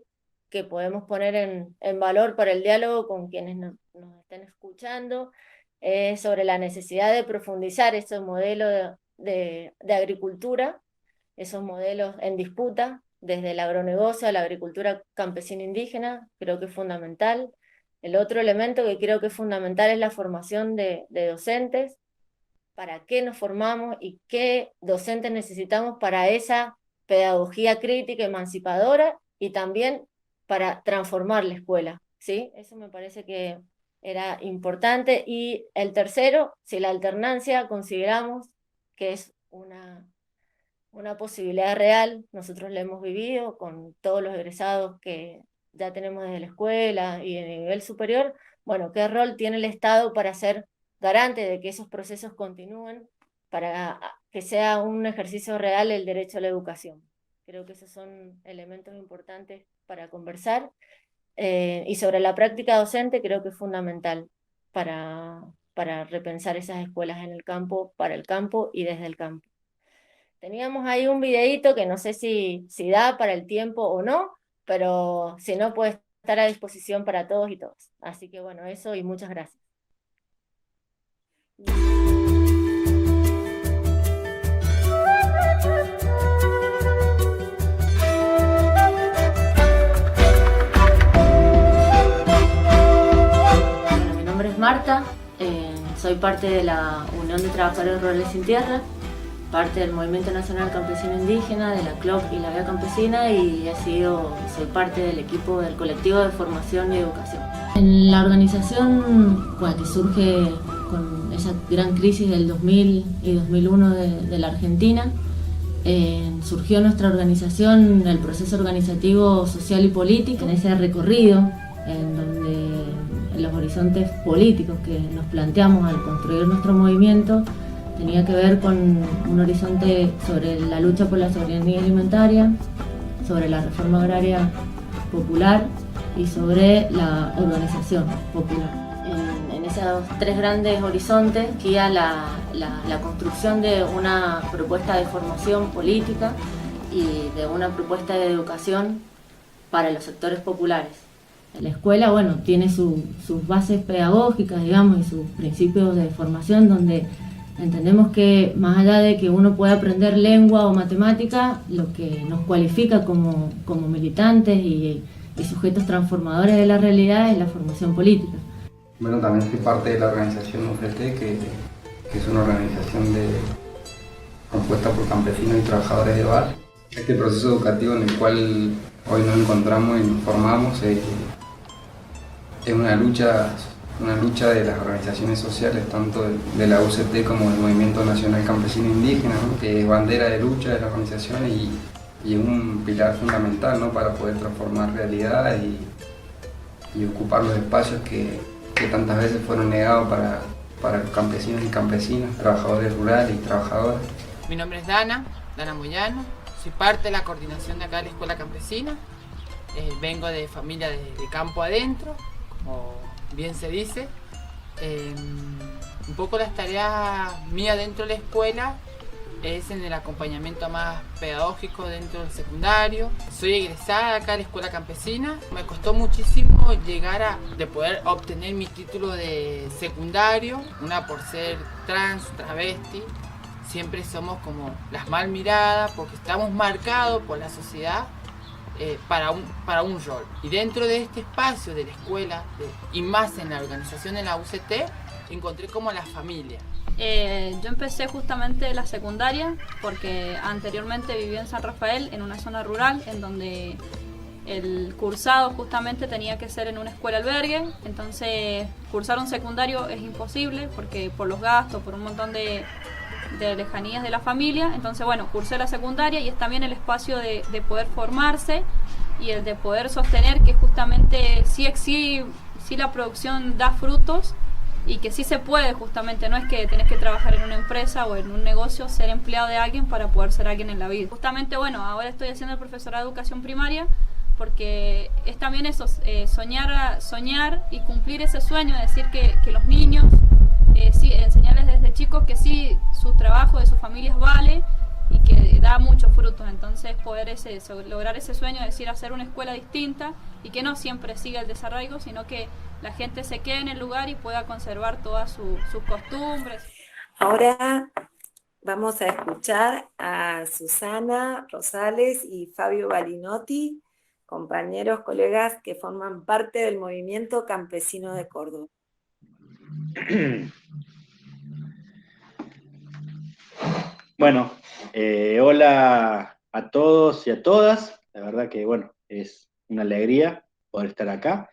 que podemos poner en valor para el diálogo con quienes nos estén escuchando es sobre la necesidad de profundizar esos modelos de agricultura, esos modelos en disputa, desde el agronegocio a la agricultura campesina indígena. Creo que es fundamental. El otro elemento que creo que es fundamental es la formación de docentes. ¿Para qué nos formamos y qué docentes necesitamos para esa pedagogía crítica, emancipadora, y también para transformar la escuela? ¿Sí? Eso me parece que era importante. Y el tercero, si la alternancia consideramos que es una posibilidad real, nosotros la hemos vivido con todos los egresados que ya tenemos desde la escuela y en el nivel superior. Bueno, ¿qué rol tiene el Estado para ser garante de que esos procesos continúen, para que sea un ejercicio real el derecho a la educación? Creo que esos son elementos importantes para conversar. Y sobre la práctica docente creo que es fundamental para repensar esas escuelas en el campo, para el campo y desde el campo. Teníamos ahí un videíto que no sé si da para el tiempo o no, pero si no puede estar a disposición para todos y todas. Así que bueno, eso y muchas gracias. Bueno, mi nombre es Marta, soy parte de la Unión de Trabajadores Rurales Sin Tierra, parte del Movimiento Nacional Campesino Indígena, de la CLOC y la Vía Campesina, y soy parte del equipo del colectivo de formación y educación. En la organización, que surge con esa gran crisis del 2000 y 2001 de la Argentina, surgió nuestra organización, el proceso organizativo social y político, en ese recorrido en donde los horizontes políticos que nos planteamos al construir nuestro movimiento tenía que ver con un horizonte sobre la lucha por la soberanía alimentaria, sobre la reforma agraria popular y sobre la urbanización popular. En esos tres grandes horizontes guía la construcción de una propuesta de formación política y de una propuesta de educación para los sectores populares. La escuela, tiene sus bases pedagógicas, digamos, y sus principios de formación, donde entendemos que más allá de que uno pueda aprender lengua o matemática, lo que nos cualifica como militantes y sujetos transformadores de la realidad es la formación política. Bueno, también soy parte de la organización UCT, que es una organización compuesta por campesinos y trabajadores de barrio. Este proceso educativo en el cual hoy nos encontramos y nos formamos es una lucha de las organizaciones sociales, tanto de la UCT como del Movimiento Nacional Campesino Indígena, ¿no? Que es bandera de lucha de la organización y es un pilar fundamental, ¿no? Para poder transformar realidad y ocupar los espacios que tantas veces fueron negados para los campesinos y campesinas, trabajadores rurales y trabajadoras. Mi nombre es Dana Moyano, soy parte de la coordinación de acá de la Escuela Campesina, vengo de familia de campo adentro, como bien se dice. Un poco las tareas mías dentro de la escuela es en el acompañamiento más pedagógico dentro del secundario. Soy egresada acá de la Escuela Campesina. Me costó muchísimo llegar de poder obtener mi título de secundario, una por ser trans, travesti. Siempre somos como las mal miradas porque estamos marcados por la sociedad para un rol. Y dentro de este espacio de la escuela y más en la organización de la UCT, encontré como la familia. Yo empecé justamente la secundaria porque anteriormente vivía en San Rafael, en una zona rural, en donde el cursado justamente tenía que ser en una escuela albergue. Entonces cursar un secundario es imposible porque por los gastos, por un montón de lejanías de la familia. Entonces cursé la secundaria y es también el espacio de poder formarse y el de poder sostener que justamente sí la producción da frutos y que sí se puede, justamente no es que tenés que trabajar en una empresa o en un negocio, ser empleado de alguien para poder ser alguien en la vida. Justamente ahora estoy haciendo el profesorado de educación primaria porque es también eso, soñar y cumplir ese sueño, de decir que los niños, enseñarles desde chicos que sí, su trabajo de sus familias vale y que da muchos frutos. Entonces poder lograr ese sueño, decir hacer una escuela distinta y que no siempre siga el desarraigo, sino que la gente se quede en el lugar y pueda conservar todas sus costumbres. Ahora vamos a escuchar a Susana Rosales y Fabio Balinotti, compañeros, colegas que forman parte del Movimiento Campesino de Córdoba. Bueno, hola a todos y a todas. La verdad que es una alegría poder estar acá.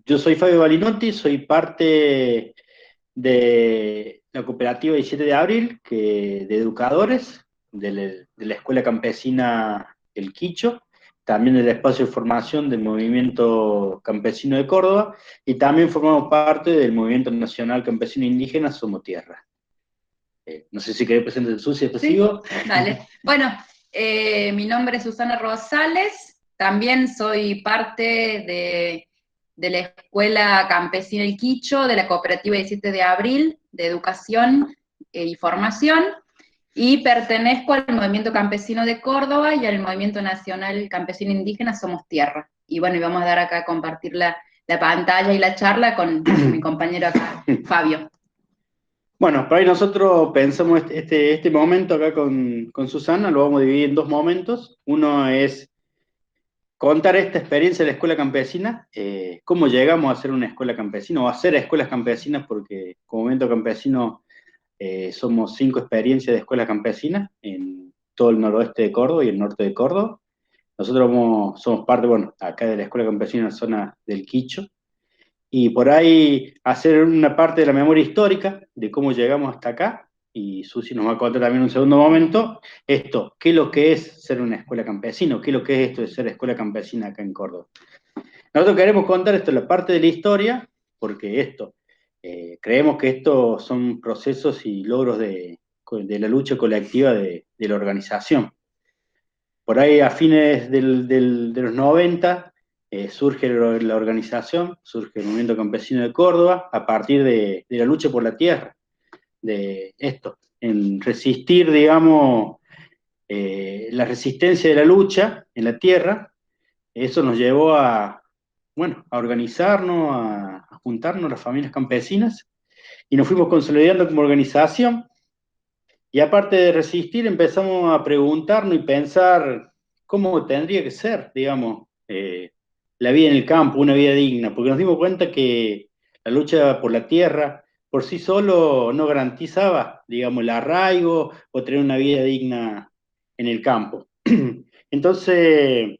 Yo soy Fabio Balinotti, soy parte de la cooperativa 17 de abril, de educadores de la Escuela Campesina El Quicho, también del espacio de formación del Movimiento Campesino de Córdoba, y también formamos parte del Movimiento Nacional Campesino Indígena Somos Tierra. No sé si querés presentar Susi, después sigo. Dale. Bueno, Mi nombre es Susana Rosales, también soy parte de la Escuela Campesina El Quicho, de la Cooperativa 17 de Abril, de Educación y Formación, y pertenezco al Movimiento Campesino de Córdoba y al Movimiento Nacional Campesino Indígena Somos Tierra. Y bueno, y vamos a dar acá a compartir la pantalla y la charla con mi compañero acá, Fabio. Bueno, para ahí nosotros pensamos este momento acá con Susana, lo vamos a dividir en dos momentos. Uno es contar esta experiencia de la escuela campesina, cómo llegamos a ser una escuela campesina, o a hacer escuelas campesinas, porque como Movimiento Campesino somos 5 experiencias de escuelas campesinas en todo el noroeste de Córdoba y el norte de Córdoba. Nosotros somos parte, bueno, acá de la escuela campesina en la zona del Quicho, y por ahí hacer una parte de la memoria histórica de cómo llegamos hasta acá, y Susi nos va a contar también en un segundo momento, esto, qué es lo que es ser una escuela campesina, qué es lo que es esto de ser escuela campesina acá en Córdoba. Nosotros queremos contar esto, la parte de la historia, porque creemos que estos son procesos y logros de la lucha colectiva de la organización. Por ahí a fines de los 90 surge la organización, surge el Movimiento Campesino de Córdoba, a partir de la lucha por la tierra, de esto, en resistir, digamos, la resistencia de la lucha en la tierra. Eso nos llevó a organizarnos, a juntarnos las familias campesinas, y nos fuimos consolidando como organización. Y aparte de resistir, empezamos a preguntarnos y pensar cómo tendría que ser, digamos, la vida en el campo, una vida digna, porque nos dimos cuenta que la lucha por la tierra por sí solo no garantizaba, digamos, el arraigo o tener una vida digna en el campo. Entonces,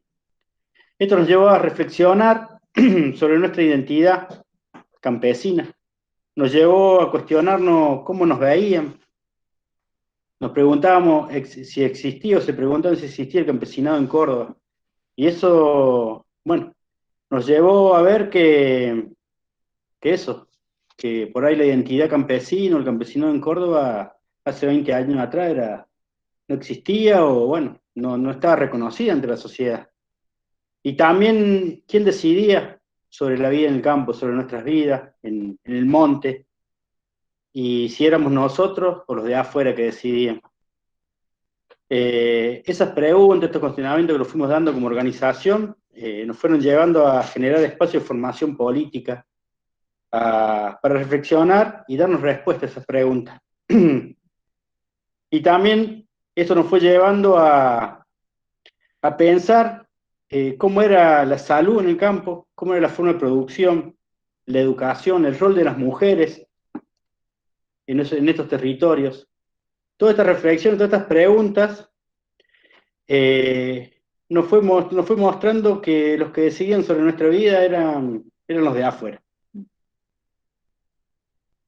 esto nos llevó a reflexionar sobre nuestra identidad campesina, nos llevó a cuestionarnos cómo nos veían. Nos preguntábamos si existía, o se preguntaban si existía el campesinado en Córdoba. Y eso, bueno, nos llevó a ver que por ahí la identidad campesina, el campesinado en Córdoba, hace 20 años atrás no existía, o bueno, no estaba reconocida ante la sociedad. Y también, ¿quién decidía sobre la vida en el campo, sobre nuestras vidas, en el monte? Y si éramos nosotros o los de afuera que decidían. Esas preguntas, estos cuestionamientos que nos fuimos dando como organización, nos fueron llevando a generar espacios de formación política, para reflexionar y darnos respuesta a esas preguntas. Y también eso nos fue llevando a pensar cómo era la salud en el campo, cómo era la forma de producción, la educación, el rol de las mujeres en estos territorios. Toda esta reflexión, todas estas preguntas nos fue mostrando que los que decidían sobre nuestra vida eran los de afuera.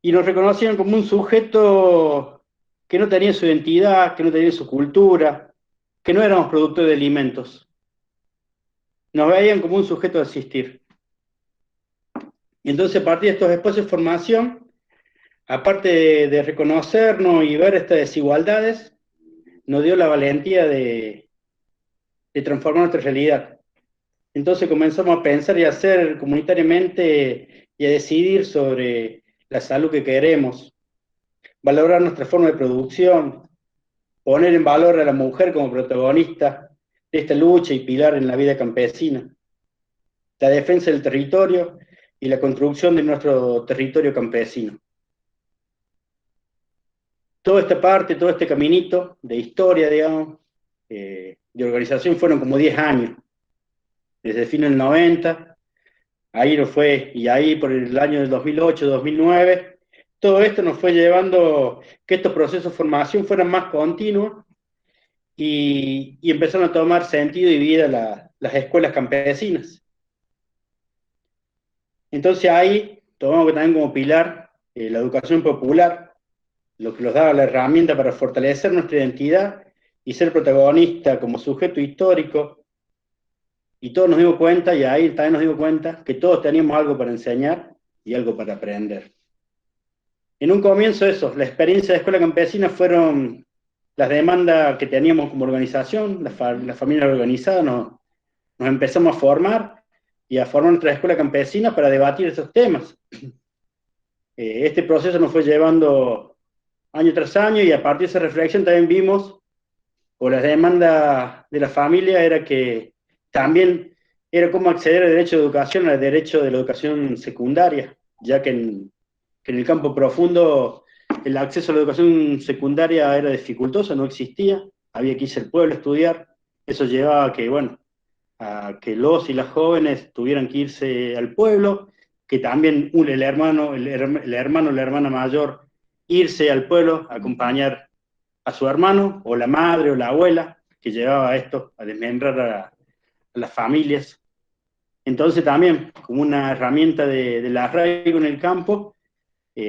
Y nos reconocían como un sujeto que no tenía su identidad, que no tenía su cultura, que no éramos productores de alimentos. Nos veían como un sujeto a asistir. Y entonces, a partir de estos espacios de formación, aparte de reconocernos y ver estas desigualdades, nos dio la valentía de transformar nuestra realidad. Entonces comenzamos a pensar y a hacer comunitariamente y a decidir sobre la salud que queremos, valorar nuestra forma de producción, poner en valor a la mujer como protagonista de esta lucha y pilar en la vida campesina, la defensa del territorio y la construcción de nuestro territorio campesino. Toda esta parte, todo este caminito de historia, digamos, de organización fueron como 10 años, desde el fin del 90, ahí nos fue, y ahí por el año del 2008, 2009, todo esto nos fue llevando que estos procesos de formación fueran más continuos y empezaron a tomar sentido y vida las escuelas campesinas. Entonces ahí tomamos también como pilar la educación popular, lo que nos daba la herramienta para fortalecer nuestra identidad y ser protagonista como sujeto histórico. Y todos nos dimos cuenta, y ahí también nos dimos cuenta, que todos teníamos algo para enseñar y algo para aprender. En un comienzo la experiencia de escuela campesina fueron las demandas que teníamos como organización, las familias organizadas, nos empezamos a formar y a formar nuestra escuela campesina para debatir esos temas. Este proceso nos fue llevando año tras año, y a partir de esa reflexión también vimos, o las demandas de la familia era que también era cómo acceder al derecho de educación, al derecho de la educación secundaria, ya que en el campo profundo el acceso a la educación secundaria era dificultoso, no existía, había que irse al pueblo a estudiar. Eso llevaba a que, bueno, a que los y las jóvenes tuvieran que irse al pueblo, que también el hermano o la hermana mayor irse al pueblo a acompañar a su hermano, o la madre o la abuela, que llevaba esto a desmembrar a las familias. Entonces también, como una herramienta del arraigo en el campo,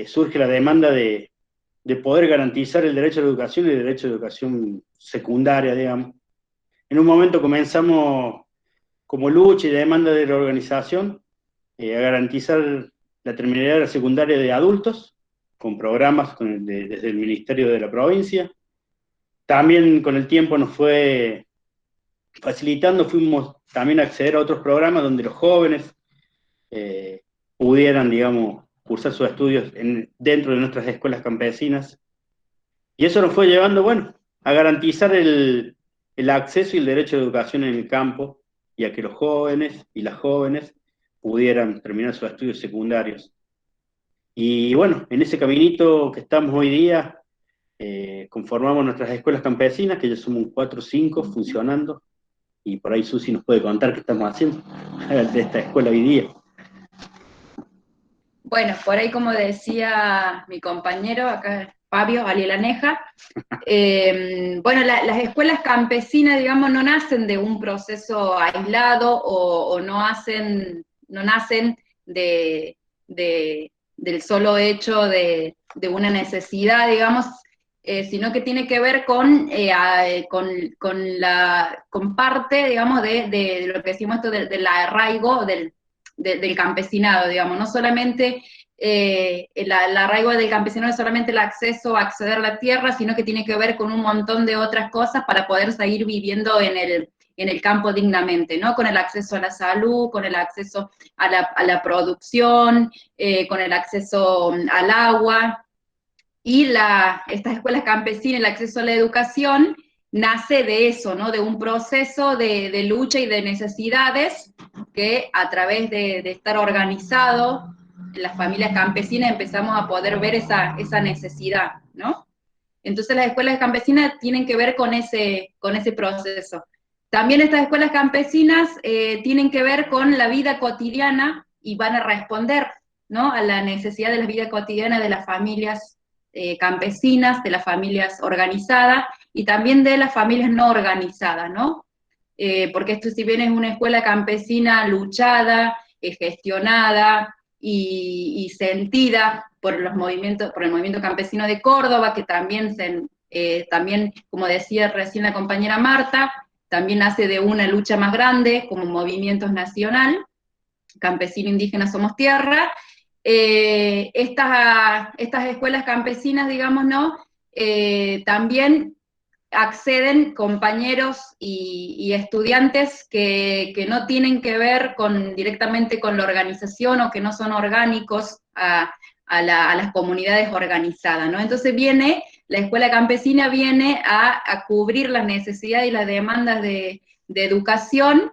surge la demanda de poder garantizar el derecho a la educación y el derecho a la educación secundaria, digamos. En un momento comenzamos como lucha y demanda de la organización a garantizar la terminalidad de la secundaria de adultos, con programas desde el Ministerio de la Provincia. También con el tiempo nos fue facilitando, fuimos también a acceder a otros programas donde los jóvenes pudieran, digamos, cursar sus estudios dentro de nuestras escuelas campesinas. Y eso nos fue llevando, bueno, a garantizar el acceso y el derecho a educación en el campo, y a que los jóvenes y las jóvenes pudieran terminar sus estudios secundarios. Y bueno, en ese caminito que estamos hoy día, conformamos nuestras escuelas campesinas, que ya somos 4 o 5 funcionando, y por ahí Susi nos puede contar qué estamos haciendo de esta escuela hoy día. Bueno, por ahí, como decía mi compañero acá, Fabio Alielaneja, bueno, las escuelas campesinas, digamos, no nacen de un proceso aislado, o no nacen del solo hecho de una necesidad, digamos, sino que tiene que ver con parte, digamos, de lo que decimos esto del arraigo del campesinado, digamos. No solamente el arraigo del campesinado no es solamente el acceso a acceder a la tierra, sino que tiene que ver con un montón de otras cosas para poder seguir viviendo en el campo dignamente, ¿no? Con el acceso a la salud, con el acceso a la producción, con el acceso al agua. Y estas escuelas campesinas, el acceso a la educación, nace de eso, ¿no? De un proceso de lucha y de necesidades que, a través de estar organizado en las familias campesinas, empezamos a poder ver esa necesidad, ¿no? Entonces las escuelas campesinas tienen que ver con ese proceso. También estas escuelas campesinas tienen que ver con la vida cotidiana, y van a responder, ¿no?, a la necesidad de la vida cotidiana de las familias campesinas, de las familias organizadas, y también de las familias no organizadas, ¿no? Porque esto, si bien es una escuela campesina luchada, gestionada y sentida por el movimiento campesino de Córdoba, que también, como decía recién la compañera Marta, también nace de una lucha más grande como movimiento nacional, Campesino Indígena Somos Tierra. Estas escuelas campesinas, digamos, ¿no?, también acceden compañeros y estudiantes que no tienen que ver directamente con la organización, o que no son orgánicos a las comunidades organizadas, ¿no? Entonces la escuela campesina viene a cubrir las necesidades y las demandas de educación,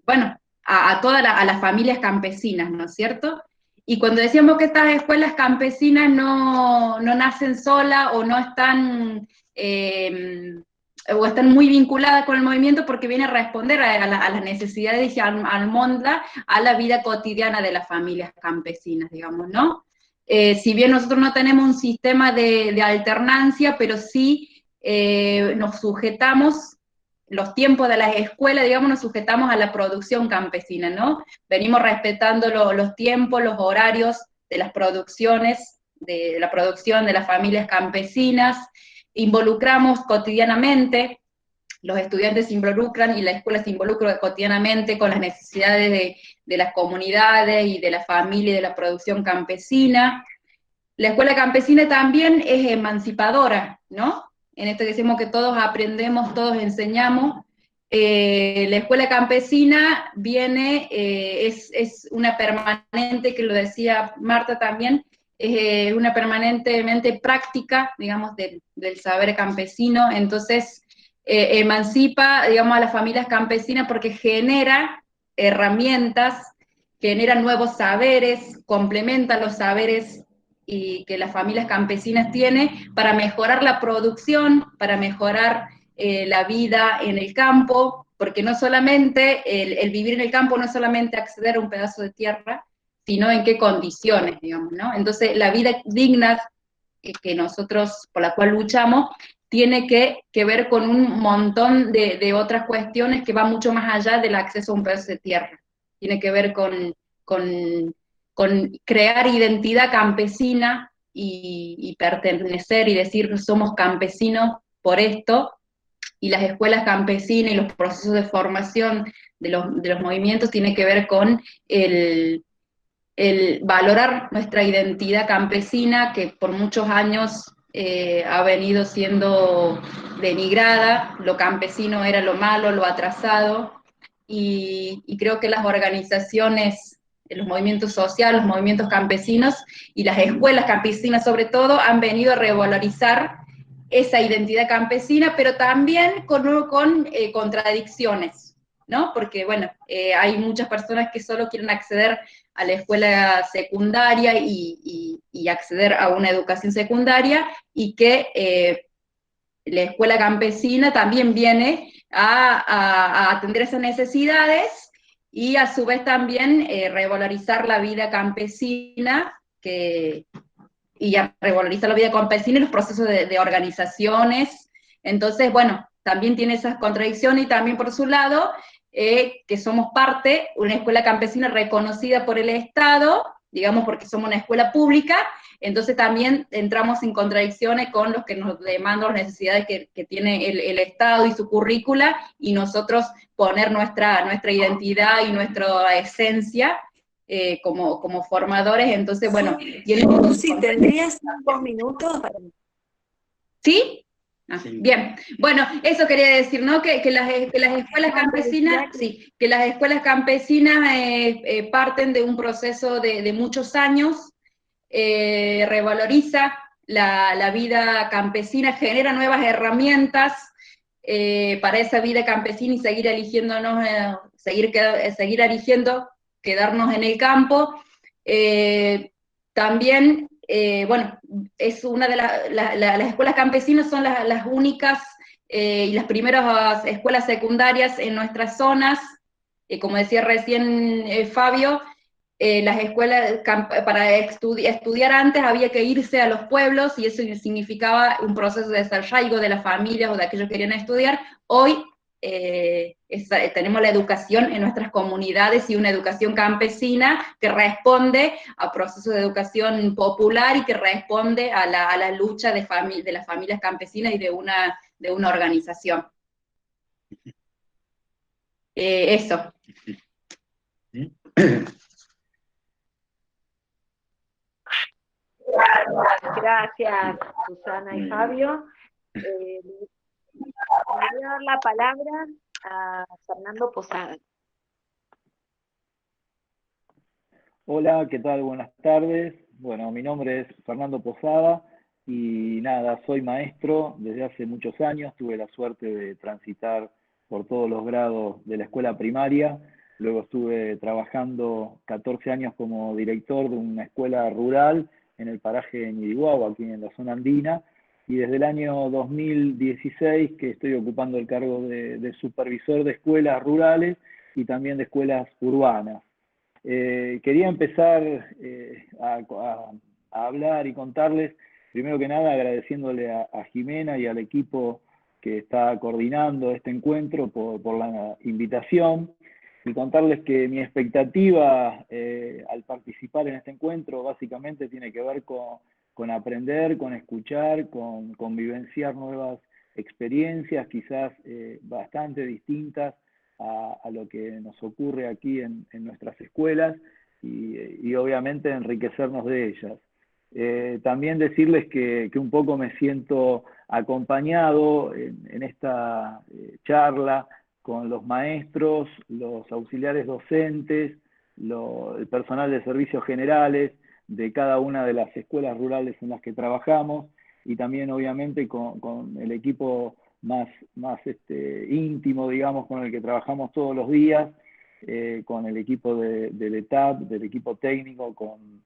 bueno, a todas las familias campesinas, ¿no es cierto? Y cuando decíamos que estas escuelas campesinas no nacen solas, o no están, o están muy vinculadas con el movimiento, porque viene a responder a las necesidades y a la vida cotidiana de las familias campesinas, digamos, ¿no? Si bien nosotros no tenemos un sistema de alternancia, pero sí nos sujetamos, los tiempos de las escuelas, digamos, nos sujetamos a la producción campesina, ¿no? Venimos respetando los tiempos, los horarios de las producciones, de la producción de las familias campesinas, involucramos cotidianamente, los estudiantes se involucran y la escuela se involucra cotidianamente con las necesidades de las comunidades y de la familia y de la producción campesina. La escuela campesina también es emancipadora, ¿no? en esto que decimos que todos aprendemos, todos enseñamos. La escuela campesina viene, es una permanente, que lo decía Marta también, es una permanentemente práctica, digamos, del saber campesino. Entonces emancipa, digamos, a las familias campesinas porque genera herramientas, genera nuevos saberes, complementa los saberes y que las familias campesinas tienen para mejorar la producción, para mejorar la vida en el campo, porque no solamente el vivir en el campo no es solamente acceder a un pedazo de tierra, sino en qué condiciones, digamos, ¿no? Entonces, la vida digna que nosotros, por la cual luchamos, tiene que ver con un montón de otras cuestiones que van mucho más allá del acceso a un pedazo de tierra. Tiene que ver con crear identidad campesina y pertenecer y decir somos campesinos por esto, y las escuelas campesinas y los procesos de formación de los movimientos tienen que ver con el valorar nuestra identidad campesina, que por muchos años ha venido siendo denigrada. Lo campesino era lo malo, lo atrasado, y creo que las organizaciones, los movimientos sociales, los movimientos campesinos y las escuelas campesinas sobre todo han venido a revalorizar esa identidad campesina, pero también con contradicciones, ¿no? Porque, bueno, hay muchas personas que solo quieren acceder a la escuela secundaria y acceder a una educación secundaria, y que la escuela campesina también viene a atender esas necesidades y a su vez también revalorizar la vida campesina, y a revalorizar la vida campesina y los procesos de organizaciones. Entonces, bueno, también tiene esas contradicciones, y también por su lado, que somos parte, una escuela campesina reconocida por el Estado, digamos porque somos una escuela pública, entonces también entramos en contradicciones con los que nos demandan las necesidades que tiene el Estado y su currícula, y nosotros poner nuestra identidad y nuestra esencia como formadores. Entonces, bueno. Sí, ¿tendrías 5 minutos? ¿Sí? Bien, bueno, eso quería decir, ¿no? Que las escuelas campesinas, sí, que las escuelas campesinas parten de un proceso de muchos años, revaloriza la vida campesina, genera nuevas herramientas para esa vida campesina, y seguir eligiéndonos, seguir eligiendo quedarnos en el campo. También, bueno, es una de las escuelas campesinas son las únicas y las primeras escuelas secundarias en nuestras zonas. Como decía recién Fabio, las escuelas, para estudiar antes había que irse a los pueblos, y eso significaba un proceso de desarraigo de las familias o de aquellos que querían estudiar. Hoy tenemos la educación en nuestras comunidades, y una educación campesina que responde a procesos de educación popular y que responde a la lucha de las familias campesinas y de una organización. Eso. Gracias, Susana y Fabio. Voy a dar la palabra a Fernando Posada. Hola, ¿qué tal? Buenas tardes. Bueno, mi nombre es Fernando Posada y nada, soy maestro desde hace muchos años. Tuve la suerte de transitar por todos los grados de la escuela primaria. Luego estuve trabajando 14 años como director de una escuela rural en el paraje de Ñiriguahua, aquí en la zona andina. Y desde el año 2016 que estoy ocupando el cargo de supervisor de escuelas rurales y también de escuelas urbanas. Quería empezar a hablar y contarles, primero que nada agradeciéndole a Jimena y al equipo que está coordinando este encuentro por la invitación, y contarles que mi expectativa al participar en este encuentro básicamente tiene que ver con aprender, con escuchar, con vivenciar nuevas experiencias, quizás bastante distintas a lo que nos ocurre aquí en nuestras escuelas, y obviamente enriquecernos de ellas. También decirles que un poco me siento acompañado en esta charla con los maestros, los auxiliares docentes, el personal de servicios generales de cada una de las escuelas rurales en las que trabajamos, y también obviamente con el equipo más íntimo, digamos, con el que trabajamos todos los días, con el equipo del ETAP, del equipo técnico, con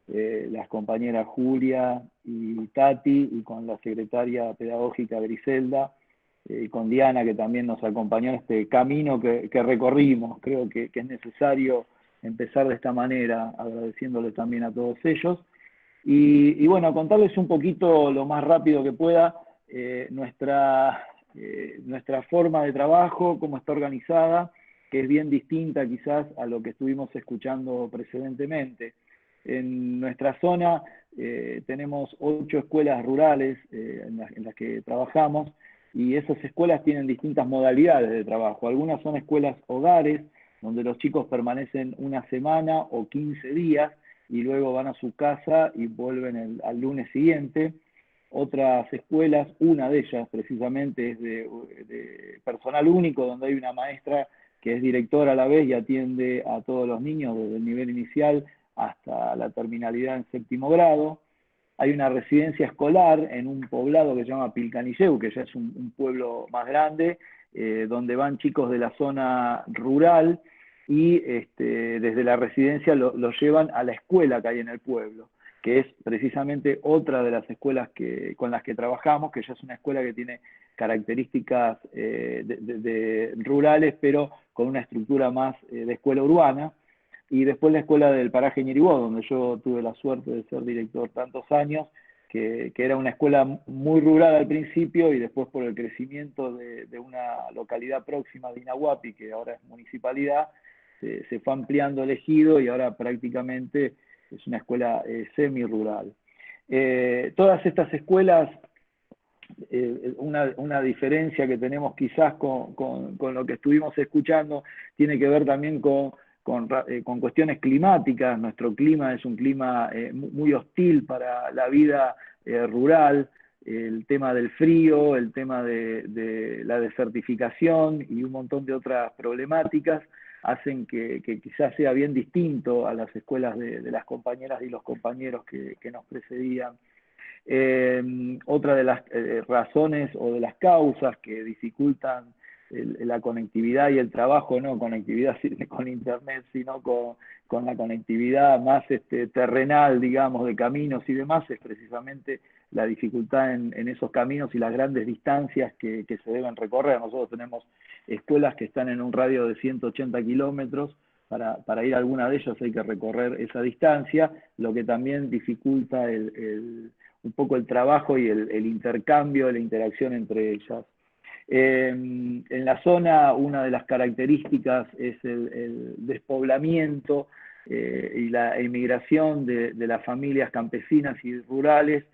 las compañeras Julia y Tati, y con la secretaria pedagógica Griselda, y con Diana, que también nos acompañó en este camino que recorrimos. Creo que es necesario empezar de esta manera, agradeciéndoles también a todos ellos. Y bueno, contarles un poquito, lo más rápido que pueda, nuestra forma de trabajo, cómo está organizada, que es bien distinta quizás a lo que estuvimos escuchando precedentemente. En nuestra zona tenemos 8 escuelas rurales en las que trabajamos, y esas escuelas tienen distintas modalidades de trabajo. Algunas son escuelas hogares, donde los chicos permanecen una semana o 15 días, y luego van a su casa y vuelven al lunes siguiente. Otras escuelas, una de ellas precisamente es de personal único, donde hay una maestra que es directora a la vez y atiende a todos los niños desde el nivel inicial hasta la terminalidad en 7º grado. Hay una residencia escolar en un poblado que se llama Pilcanilleu, que ya es un pueblo más grande, donde van chicos de la zona rural, y desde la residencia los llevan a la escuela que hay en el pueblo, que es precisamente otra de las escuelas con las que trabajamos, que ya es una escuela que tiene características rurales, pero con una estructura más de escuela urbana. Y después la escuela del paraje Ñiribó, donde yo tuve la suerte de ser director tantos años, que era una escuela muy rural al principio, y después por el crecimiento de una localidad próxima de Inahuapi, que ahora es municipalidad, se fue ampliando el ejido, y ahora prácticamente es una escuela semi-rural. Todas estas escuelas, una diferencia que tenemos quizás con lo que estuvimos escuchando, tiene que ver también con cuestiones climáticas. Nuestro clima es un clima muy hostil para la vida rural. El tema del frío, el tema de la desertificación y un montón de otras problemáticas hacen que quizás sea bien distinto a las escuelas de las compañeras y los compañeros que nos precedían. Otra de las razones o de las causas que dificultan la conectividad y el trabajo, no conectividad con internet, sino con la conectividad más terrenal, digamos, de caminos y demás, es precisamente la dificultad en esos caminos y las grandes distancias que se deben recorrer. Nosotros tenemos escuelas que están en un radio de 180 kilómetros, para ir a alguna de ellas hay que recorrer esa distancia, lo que también dificulta un poco el trabajo y el intercambio, la interacción entre ellas. En la zona, una de las características es el despoblamiento y la emigración de las familias campesinas y rurales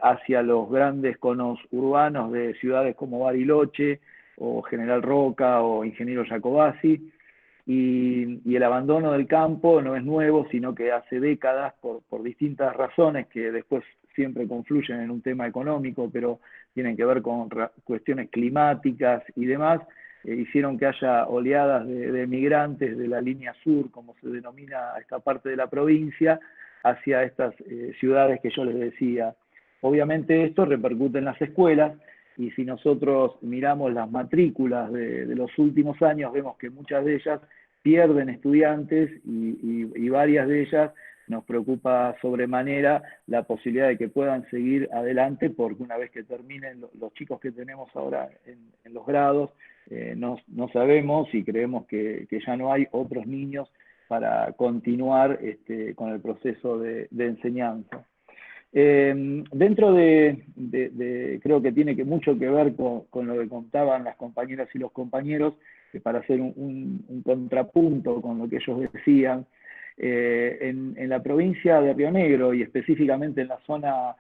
hacia los grandes conos urbanos de ciudades como Bariloche, o General Roca, o Ingeniero Jacobasi, y el abandono del campo no es nuevo, sino que hace décadas, por distintas razones que después siempre confluyen en un tema económico, pero tienen que ver con cuestiones climáticas y demás, hicieron que haya oleadas de migrantes de la línea sur, como se denomina esta parte de la provincia, hacia estas ciudades que yo les decía. Obviamente esto repercute en las escuelas, y si nosotros miramos las matrículas de los últimos años, vemos que muchas de ellas pierden estudiantes, y varias de ellas nos preocupa sobremanera la posibilidad de que puedan seguir adelante, porque una vez que terminen los chicos que tenemos ahora en los grados, no sabemos y creemos que ya no hay otros niños para continuar con el proceso de enseñanza. Dentro creo que tiene mucho que ver con lo que contaban las compañeras y los compañeros, para hacer un contrapunto con lo que ellos decían. En la provincia de Río Negro, y específicamente en la zona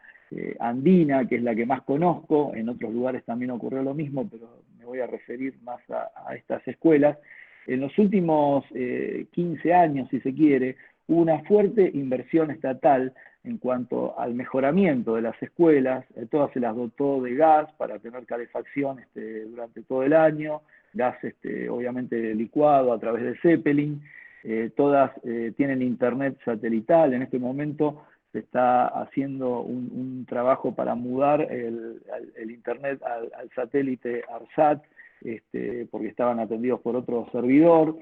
andina, que es la que más conozco, en otros lugares también ocurrió lo mismo, pero me voy a referir más a estas escuelas, En los últimos 15 años, si se quiere, hubo una fuerte inversión estatal en cuanto al mejoramiento de las escuelas. Todas se las dotó de gas para tener calefacción durante todo el año, gas obviamente licuado a través de Zeppelin. Todas tienen internet satelital. En este momento se está haciendo un trabajo para mudar el internet al satélite ARSAT, porque estaban atendidos por otro servidor.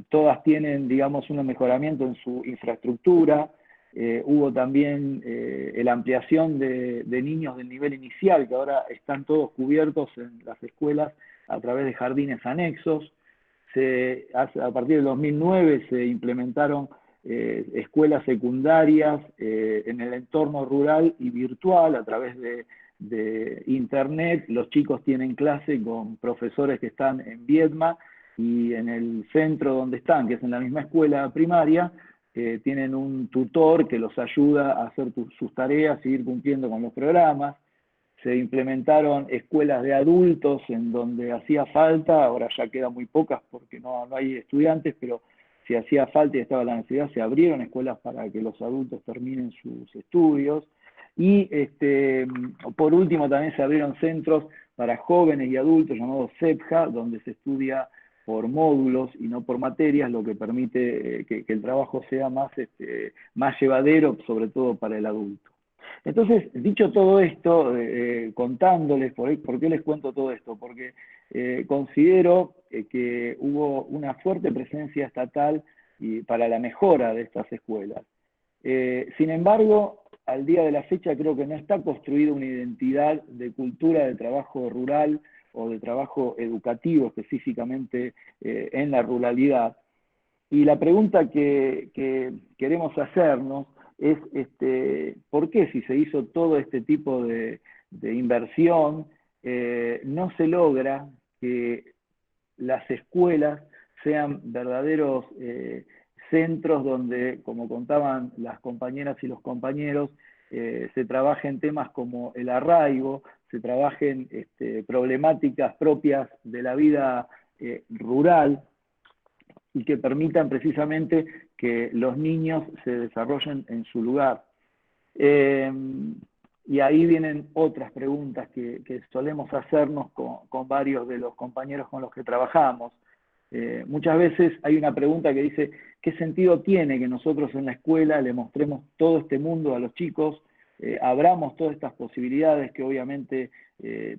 Todas tienen, digamos, un mejoramiento en su infraestructura. Hubo también la ampliación de niños del nivel inicial, que ahora están todos cubiertos en las escuelas a través de jardines anexos. A partir del 2009 se implementaron escuelas secundarias en el entorno rural y virtual a través de internet. Los chicos tienen clase con profesores que están en Viedma, y en el centro donde están, que es en la misma escuela primaria, tienen un tutor que los ayuda a hacer sus tareas, seguir cumpliendo con los programas. Se implementaron escuelas de adultos en donde hacía falta, ahora ya quedan muy pocas porque no hay estudiantes, pero si hacía falta y estaba la necesidad, se abrieron escuelas para que los adultos terminen sus estudios. Y por último también se abrieron centros para jóvenes y adultos llamados CEPJA, donde se estudia por módulos y no por materias, lo que permite que el trabajo sea más llevadero, sobre todo para el adulto. Entonces, dicho todo esto, contándoles, ¿por qué les cuento todo esto? Porque considero que hubo una fuerte presencia estatal para la mejora de estas escuelas. Sin embargo, al día de la fecha creo que no está construida una identidad de cultura de trabajo rural o de trabajo educativo específicamente en la ruralidad. Y la pregunta que queremos hacernos es ¿por qué si se hizo todo este tipo de inversión no se logra que las escuelas sean verdaderos centros donde, como contaban las compañeras y los compañeros, se trabajen temas como el arraigo, se trabajen problemáticas propias de la vida rural, y que permitan precisamente que los niños se desarrollen en su lugar. Y ahí vienen otras preguntas que solemos hacernos con varios de los compañeros con los que trabajamos. Muchas veces hay una pregunta que dice, ¿qué sentido tiene que nosotros en la escuela le mostremos todo este mundo a los chicos, abramos todas estas posibilidades que obviamente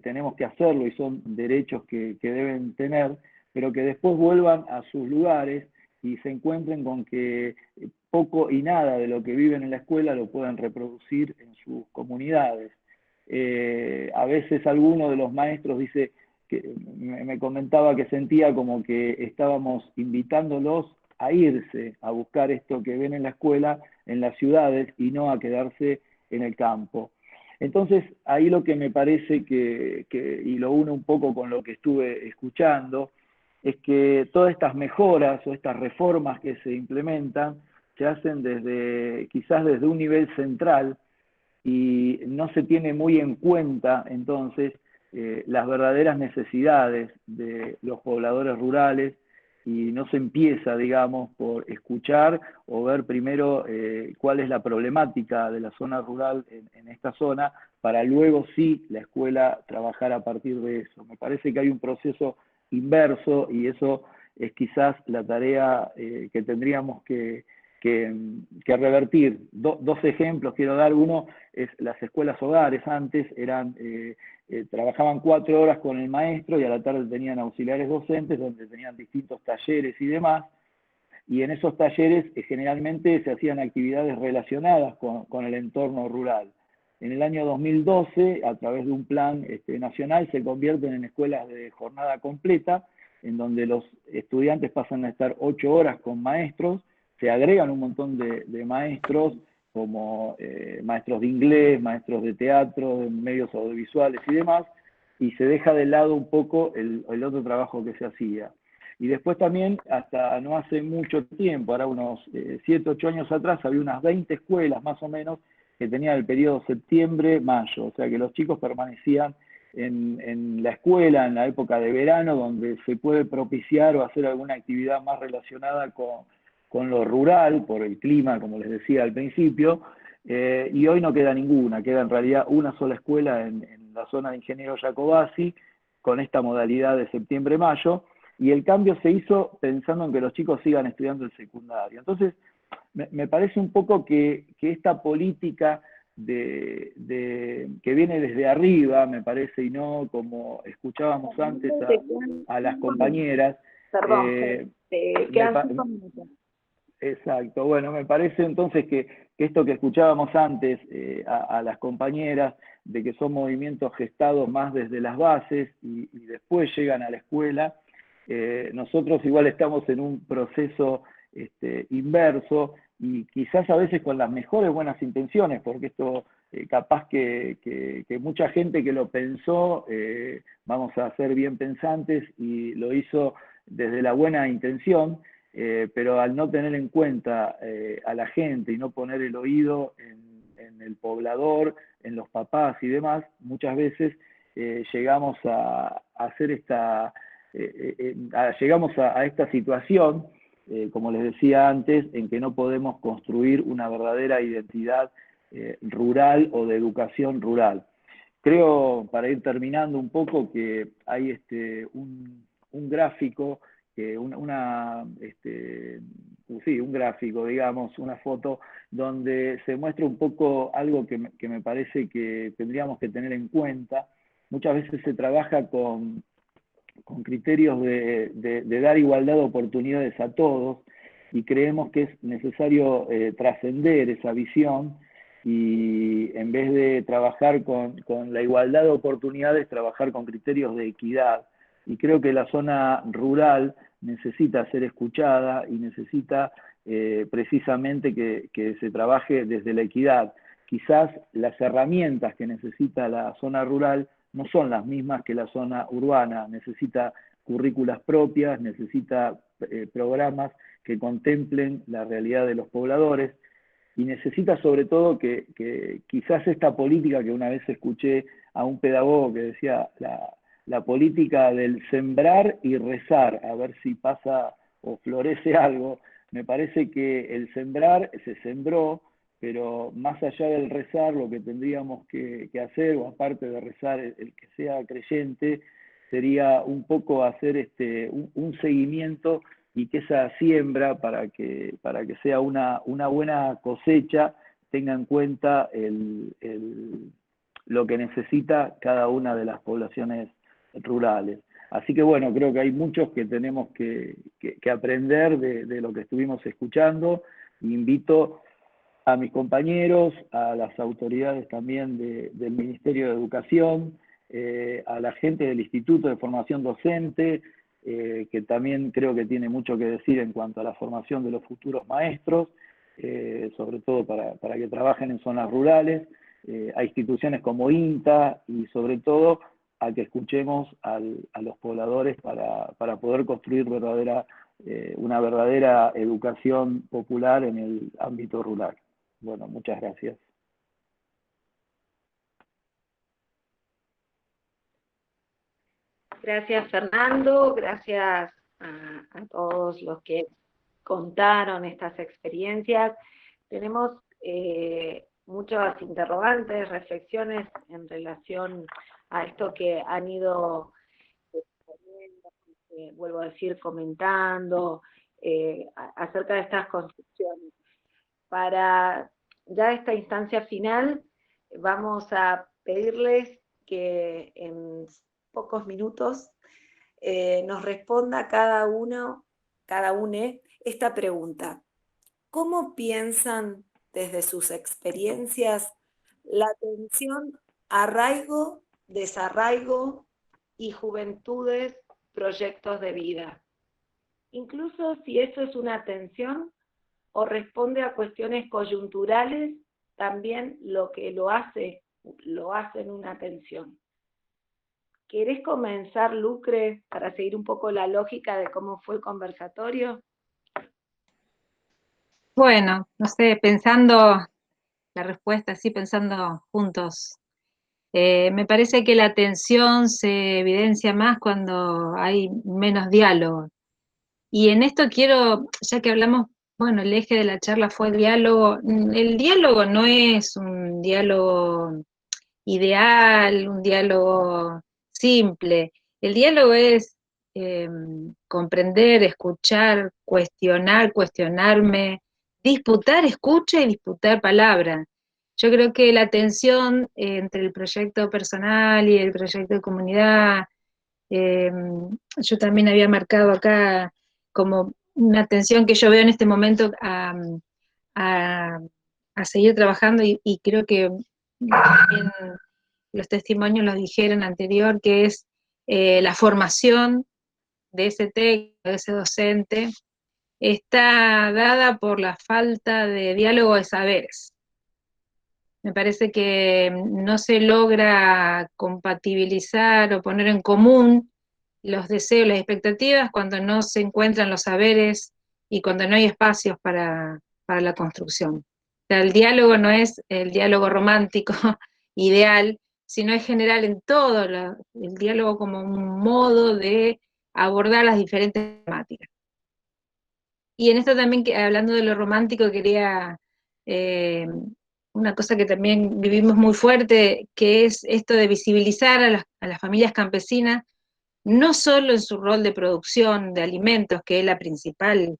tenemos que hacerlo y son derechos que deben tener, pero que después vuelvan a sus lugares y se encuentren con que poco y nada de lo que viven en la escuela lo pueden reproducir en sus comunidades? A veces alguno de los maestros dice, que me comentaba que sentía como que estábamos invitándolos a irse a buscar esto que ven en la escuela en las ciudades y no a quedarse en el campo. Entonces, ahí lo que me parece y lo uno un poco con lo que estuve escuchando, es que todas estas mejoras o estas reformas que se implementan se hacen quizás desde un nivel central, y no se tiene muy en cuenta entonces las verdaderas necesidades de los pobladores rurales, y no se empieza, digamos, por escuchar o ver primero cuál es la problemática de la zona rural en esta zona, para luego sí la escuela trabajar a partir de eso. Me parece que hay un proceso inverso, y eso es quizás la tarea que tendríamos que revertir. Dos ejemplos quiero dar. Uno es las escuelas hogares. Antes trabajaban 4 horas con el maestro y a la tarde tenían auxiliares docentes donde tenían distintos talleres y demás, y en esos talleres generalmente se hacían actividades relacionadas con el entorno rural. En el año 2012, a través de un plan nacional, se convierten en escuelas de jornada completa, en donde los estudiantes pasan a estar 8 horas con maestros, se agregan un montón de maestros, como maestros de inglés, maestros de teatro, de medios audiovisuales y demás, y se deja de lado un poco el otro trabajo que se hacía. Y después también, hasta no hace mucho tiempo, ahora unos 7, 8 años atrás, había unas 20 escuelas más o menos que tenían el periodo septiembre-mayo, o sea que los chicos permanecían en la escuela, en la época de verano, donde se puede propiciar o hacer alguna actividad más relacionada con lo rural, por el clima, como les decía al principio, y hoy no queda ninguna, queda en realidad una sola escuela en la zona de Ingeniero Jacobasi, con esta modalidad de septiembre-mayo, y el cambio se hizo pensando en que los chicos sigan estudiando el secundario. Entonces, me parece un poco que esta política que viene desde arriba, me parece, y no como escuchábamos antes a las compañeras. Perdón, quedan 5 minutos. Exacto, bueno, me parece entonces que esto que escuchábamos antes a las compañeras, de que son movimientos gestados más desde las bases y después llegan a la escuela, nosotros igual estamos en un proceso inverso, y quizás a veces con las mejores buenas intenciones, porque esto capaz que mucha gente que lo pensó, vamos a ser bien pensantes, y lo hizo desde la buena intención, pero al no tener en cuenta a la gente y no poner el oído en el poblador, en los papás y demás, muchas veces llegamos a hacer llegamos a esta situación, como les decía antes, en que no podemos construir una verdadera identidad rural o de educación rural. Creo, para ir terminando un poco, que hay un gráfico, un gráfico, digamos, una foto, donde se muestra un poco algo que me parece que tendríamos que tener en cuenta. Muchas veces se trabaja con criterios de dar igualdad de oportunidades a todos, y creemos que es necesario trascender esa visión, y en vez de trabajar con la igualdad de oportunidades, trabajar con criterios de equidad. Y creo que la zona rural necesita ser escuchada y necesita precisamente que se trabaje desde la equidad. Quizás las herramientas que necesita la zona rural no son las mismas que la zona urbana, necesita currículas propias, necesita programas que contemplen la realidad de los pobladores, y necesita sobre todo que quizás esta política que una vez escuché a un pedagogo que decía, la política del sembrar y rezar, a ver si pasa o florece algo. Me parece que el sembrar se sembró, pero más allá del rezar, lo que tendríamos que hacer, o aparte de rezar, el que sea creyente, sería un poco hacer un seguimiento, y que esa siembra, para que sea una buena cosecha, tenga en cuenta lo que necesita cada una de las poblaciones rurales. Así que bueno, creo que hay muchos que tenemos que aprender de lo que estuvimos escuchando. Invito a mis compañeros, a las autoridades también del Ministerio de Educación, a la gente del Instituto de Formación Docente, que también creo que tiene mucho que decir en cuanto a la formación de los futuros maestros, sobre todo para que trabajen en zonas rurales, a instituciones como INTA, y sobre todo a que escuchemos a los pobladores para poder construir una verdadera educación popular en el ámbito rural. Bueno, muchas gracias. Gracias, Fernando, gracias a todos los que contaron estas experiencias. Tenemos muchas interrogantes, reflexiones en relación a esto que han ido, vuelvo a decir, comentando, acerca de estas construcciones. Para ya esta instancia final, vamos a pedirles que en pocos minutos nos responda cada una esta pregunta. ¿Cómo piensan desde sus experiencias la tensión arraigo, desarraigo y juventudes, proyectos de vida? Incluso si eso es una tensión o responde a cuestiones coyunturales, también lo que lo hace en una tensión. ¿Querés comenzar, Lucre, para seguir un poco la lógica de cómo fue el conversatorio? Bueno, no sé, pensando la respuesta, sí, pensando juntos. Me parece que la tensión se evidencia más cuando hay menos diálogo. Y en esto quiero, ya que hablamos, bueno, el eje de la charla fue el diálogo. El diálogo no es un diálogo ideal, un diálogo simple. El diálogo es comprender, escuchar, cuestionar, cuestionarme, disputar escucha y disputar palabra. Yo creo que la tensión entre el proyecto personal y el proyecto de comunidad, yo también había marcado acá como una tensión que yo veo en este momento a, a seguir trabajando y creo que también los testimonios lo dijeron anterior, que es la formación de ese técnico, de ese docente, está dada por la falta de diálogo de saberes. Me parece que no se logra compatibilizar o poner en común los deseos, las expectativas cuando no se encuentran los saberes y cuando no hay espacios para la construcción. O sea, el diálogo no es el diálogo romántico ideal, sino es general en todo, el diálogo como un modo de abordar las diferentes temáticas. Y en esto también, hablando de lo romántico, quería una cosa que también vivimos muy fuerte, que es esto de visibilizar a las familias campesinas, no solo en su rol de producción de alimentos, que es la principal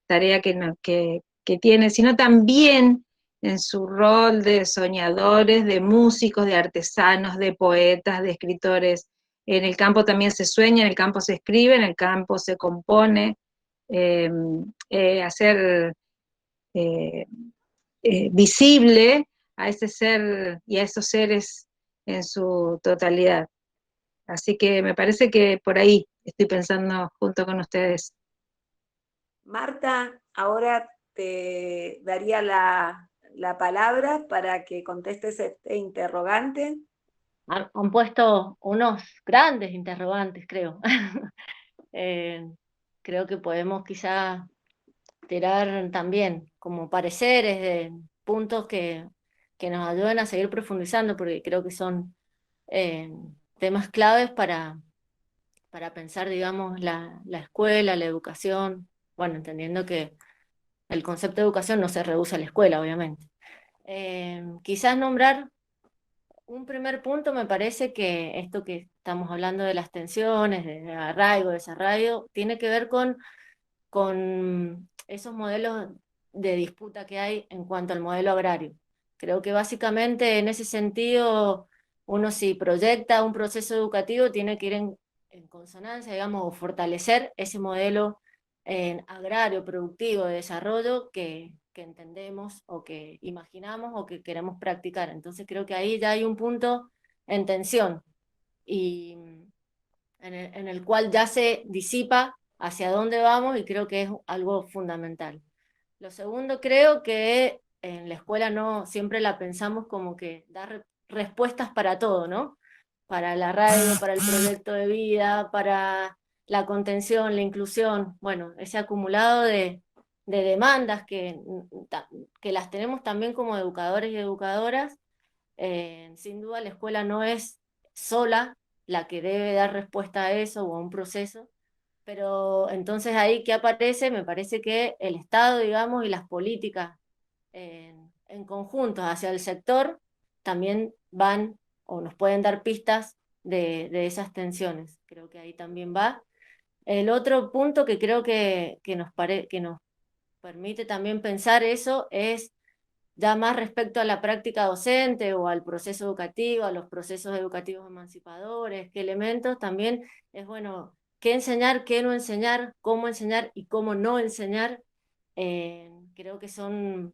tarea que tiene, sino también en su rol de soñadores, de músicos, de artesanos, de poetas, de escritores. En el campo también se sueña, en el campo se escribe, en el campo se compone, hacer visible a ese ser y a esos seres en su totalidad. Así que me parece que por ahí estoy pensando junto con ustedes. Marta, ahora te daría la palabra para que contestes este interrogante. Han puesto unos grandes interrogantes, creo. Creo que podemos quizá tirar también como pareceres de puntos que nos ayuden a seguir profundizando, porque creo que son temas claves para pensar, digamos, la escuela, la educación, bueno, entendiendo que el concepto de educación no se reduce a la escuela, obviamente. Quizás nombrar un primer punto, me parece que esto que estamos hablando de las tensiones, de arraigo, desarraigo, tiene que ver con esos modelos de disputa que hay en cuanto al modelo agrario. Creo que básicamente en ese sentido, uno si proyecta un proceso educativo tiene que ir en consonancia, digamos, o fortalecer ese modelo agrario, productivo, de desarrollo que entendemos o que imaginamos o que queremos practicar. Entonces creo que ahí ya hay un punto en tensión y en el cual ya se disipa hacia dónde vamos y creo que es algo fundamental. Lo segundo, creo que en la escuela no siempre la pensamos como que da respuestas para todo, ¿no? Para la radio, para el proyecto de vida, para la contención, la inclusión, bueno, ese acumulado de demandas que las tenemos también como educadores y educadoras. Sin duda la escuela no es sola la que debe dar respuesta a eso o a un proceso, pero entonces ahí que aparece, me parece que el Estado, digamos, y las políticas en conjunto hacia el sector también van o nos pueden dar pistas de esas tensiones. Creo que ahí también va. El otro punto que creo que nos permite también pensar eso es ya más respecto a la práctica docente o al proceso educativo, a los procesos educativos emancipadores, qué elementos también es bueno, qué enseñar, qué no enseñar, cómo enseñar y cómo no enseñar. Creo que son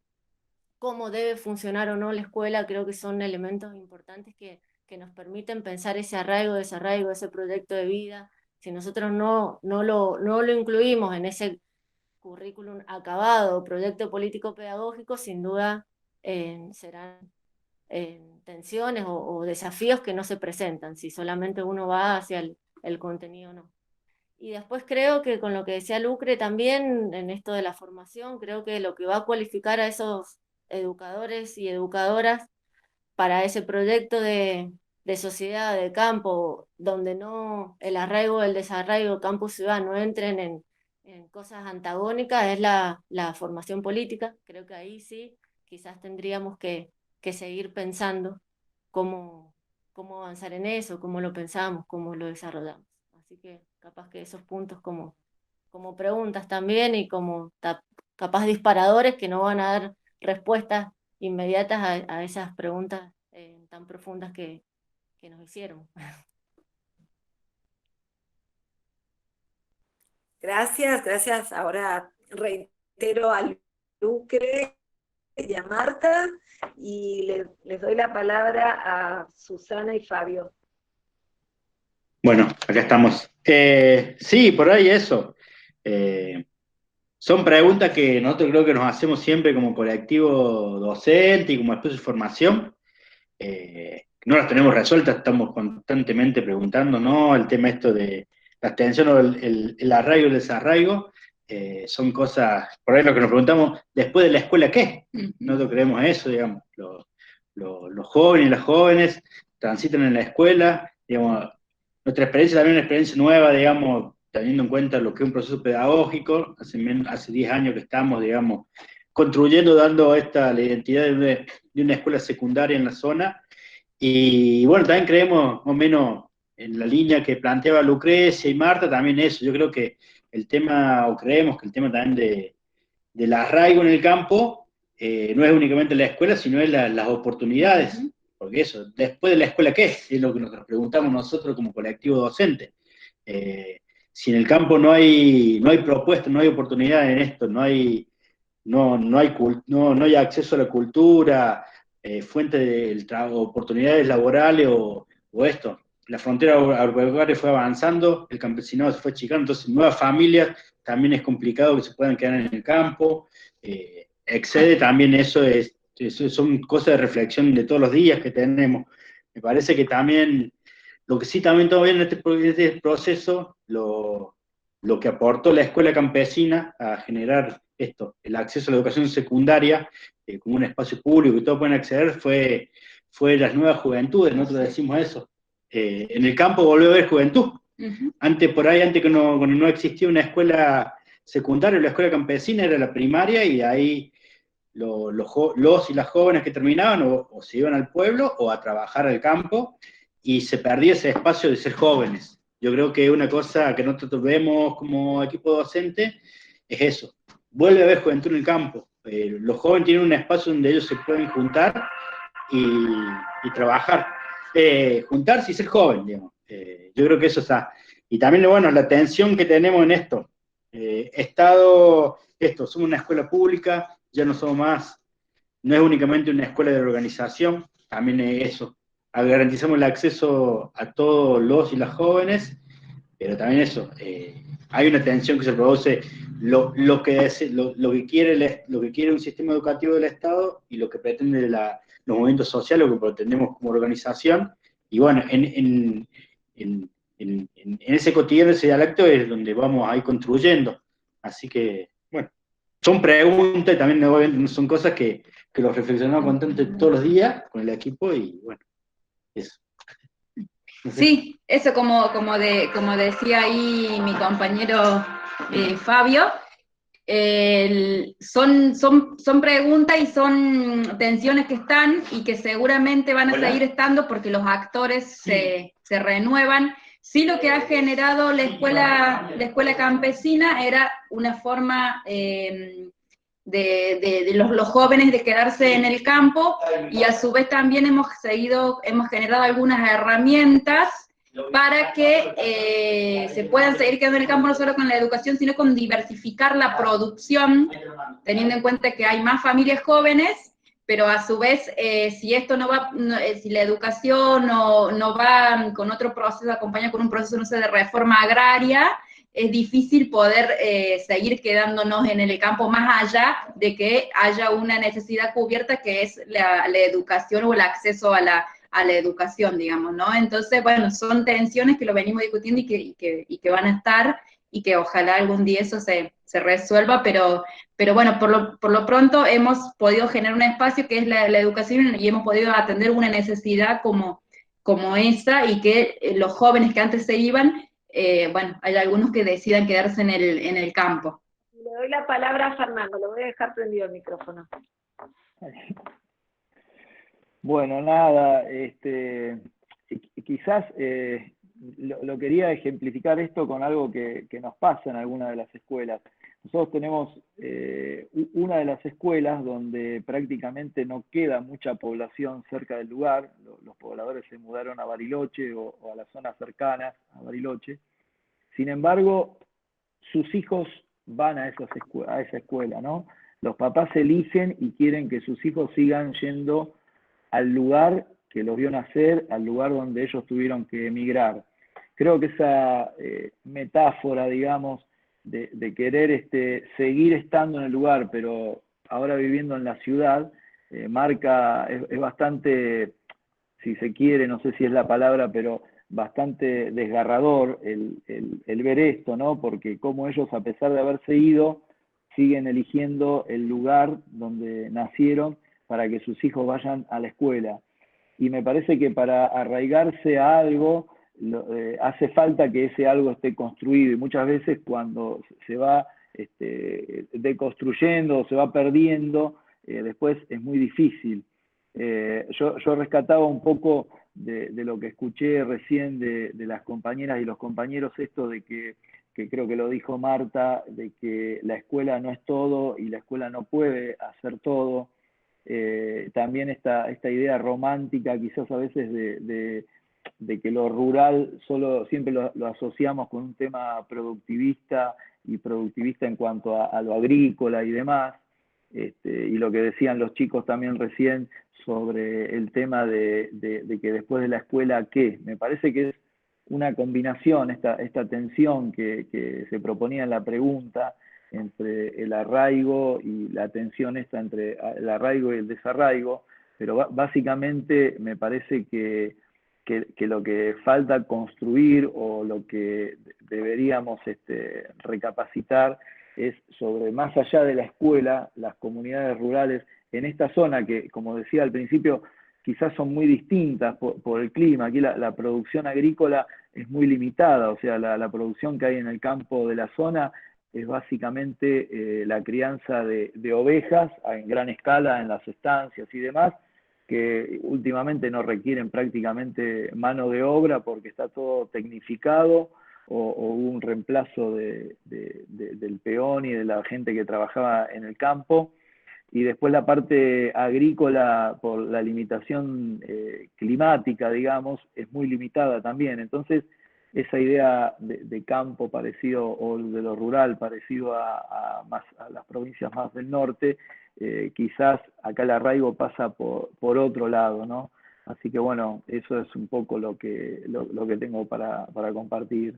cómo debe funcionar o no la escuela, creo que son elementos importantes que nos permiten pensar ese arraigo, desarraigo, ese proyecto de vida. Si nosotros no lo incluimos en ese currículum acabado, proyecto político pedagógico, sin duda serán tensiones o desafíos que no se presentan, si solamente uno va hacia el contenido o no. Y después creo que con lo que decía Lucre también, en esto de la formación, creo que lo que va a cualificar a esos educadores y educadoras para ese proyecto de de sociedad, de campo, donde no el arraigo, el desarraigo, campo-ciudad no entren en cosas antagónicas, es la formación política. Creo que ahí sí, quizás tendríamos que seguir pensando cómo avanzar en eso, cómo lo pensamos, cómo lo desarrollamos. Así que capaz que esos puntos como preguntas también y como capaz disparadores que no van a dar respuestas inmediatas a esas preguntas tan profundas que nos hicieron. Gracias. Ahora reitero a Lucre y a Marta y les doy la palabra a Susana y Fabio. Bueno, acá estamos. Sí, por ahí eso. Son preguntas que nosotros creo que nos hacemos siempre como colectivo docente y como espacio de formación. No las tenemos resueltas, estamos constantemente preguntándonos el tema esto de la extensión o el arraigo y el desarraigo. Son cosas, por ahí lo que nos preguntamos, después de la escuela, ¿qué? Nosotros creemos eso, digamos, los jóvenes y las jóvenes transitan en la escuela, digamos, nuestra experiencia también es una experiencia nueva, digamos, teniendo en cuenta lo que es un proceso pedagógico, hace 10 años que estamos, digamos, construyendo, dando la identidad de una escuela secundaria en la zona, y bueno, también creemos más o menos en la línea que planteaba Lucrecia y Marta, también eso, yo creo que el tema, o creemos que el tema también del arraigo en el campo, no es únicamente la escuela, sino es las oportunidades, porque eso, después de la escuela, ¿qué? Es lo que nos preguntamos nosotros como colectivo docente. Si en el campo no hay propuestas, no hay oportunidades en esto, no hay acceso a la cultura, fuente de oportunidades laborales o esto. La frontera agropecuaria fue avanzando, el campesinado se fue achicando, entonces nuevas familias, también es complicado que se puedan quedar en el campo. Excede también eso, son cosas de reflexión de todos los días que tenemos. Me parece que también, lo que sí también todavía en este proceso, lo que aportó la escuela campesina a generar esto, el acceso a la educación secundaria, como un espacio público que todos pueden acceder, fue las nuevas juventudes, nosotros decimos eso. En el campo volvió a haber juventud. Antes que no existía una escuela secundaria, la escuela campesina era la primaria, y ahí los y las jóvenes que terminaban o se iban al pueblo o a trabajar al campo, y se perdía ese espacio de ser jóvenes. Yo creo que una cosa que nosotros vemos como equipo docente es eso. Vuelve a haber juventud en el campo. Los jóvenes tienen un espacio donde ellos se pueden juntar y trabajar. Juntarse y ser joven, digamos. Yo creo que eso está. Y también, bueno, la tensión que tenemos en esto. Somos una escuela pública, ya no somos más, no es únicamente una escuela de organización, también es eso. Garantizamos el acceso a todos los y las jóvenes, pero también eso, hay una tensión que se produce, lo que quiere un sistema educativo del Estado y lo que pretende los movimientos sociales, lo que pretendemos como organización, y bueno, en ese cotidiano, ese dialecto es donde vamos a ir construyendo. Así que, bueno, son preguntas y también obviamente son cosas que los reflexionamos constantemente todos los días con el equipo, y bueno, eso. No sé. Sí, eso como decía ahí mi compañero Fabio, son preguntas y son tensiones que están y que seguramente van a seguir estando porque los actores se renuevan. Sí, lo que ha generado la escuela campesina era una forma de los jóvenes de quedarse en el campo, y a su vez también hemos generado algunas herramientas para que se puedan seguir quedando en el campo, no solo con la educación, sino con diversificar la producción, teniendo en cuenta que hay más familias jóvenes, pero a su vez, si la educación no va con otro proceso, acompañada con un proceso, no sé, de reforma agraria, es difícil poder seguir quedándonos en el campo, más allá de que haya una necesidad cubierta, que es la educación o el acceso a la educación, digamos, ¿no? Entonces, bueno, son tensiones que lo venimos discutiendo y que van a estar, y que ojalá algún día eso se resuelva, pero bueno, por lo pronto hemos podido generar un espacio que es la educación, y hemos podido atender una necesidad como como esa, y que los jóvenes que antes se iban, bueno, hay algunos que decidan quedarse en el campo. Le doy la palabra a Fernando, le voy a dejar prendido el micrófono. Bueno, nada, quizás lo quería ejemplificar esto con algo que nos pasa en alguna de las escuelas. Nosotros tenemos una de las escuelas donde prácticamente no queda mucha población cerca del lugar. Los pobladores se mudaron a Bariloche o a las zonas cercanas a Bariloche. Sin embargo, sus hijos van a esa escuela, ¿no? Los papás eligen y quieren que sus hijos sigan yendo al lugar que los vio nacer, al lugar donde ellos tuvieron que emigrar. Creo que esa metáfora, digamos, de querer seguir estando en el lugar, pero ahora viviendo en la ciudad, es bastante, si se quiere, no sé si es la palabra, pero bastante desgarrador el ver esto, ¿no? Porque como ellos, a pesar de haberse ido, siguen eligiendo el lugar donde nacieron para que sus hijos vayan a la escuela. Y me parece que para arraigarse a algo, hace falta que ese algo esté construido, y muchas veces cuando se va deconstruyendo o se va perdiendo, después es muy difícil. Yo rescataba un poco de lo que escuché recién de las compañeras y los compañeros, esto de que creo que lo dijo Marta, de que la escuela no es todo y la escuela no puede hacer todo. También esta idea romántica quizás a veces de que lo rural siempre lo asociamos con un tema productivista, y productivista en cuanto a lo agrícola y demás, y lo que decían los chicos también recién sobre el tema de que después de la escuela, ¿qué? Me parece que es una combinación, esta tensión que se proponía en la pregunta, entre el arraigo y la tensión entre el arraigo y el desarraigo, pero básicamente me parece que lo que falta construir, o lo que deberíamos recapacitar, es sobre, más allá de la escuela, las comunidades rurales en esta zona que, como decía al principio, quizás son muy distintas por el clima. Aquí la producción agrícola es muy limitada, o sea, la producción que hay en el campo de la zona es básicamente la crianza de ovejas en gran escala en las estancias y demás, que últimamente no requieren prácticamente mano de obra porque está todo tecnificado, o hubo un reemplazo del peón y de la gente que trabajaba en el campo. Y después la parte agrícola, por la limitación climática, digamos, es muy limitada también. Entonces, esa idea de campo parecido, o de lo rural parecido a las provincias más del norte, quizás acá el arraigo pasa por otro lado, ¿no? Así que bueno, eso es un poco lo que tengo para compartir.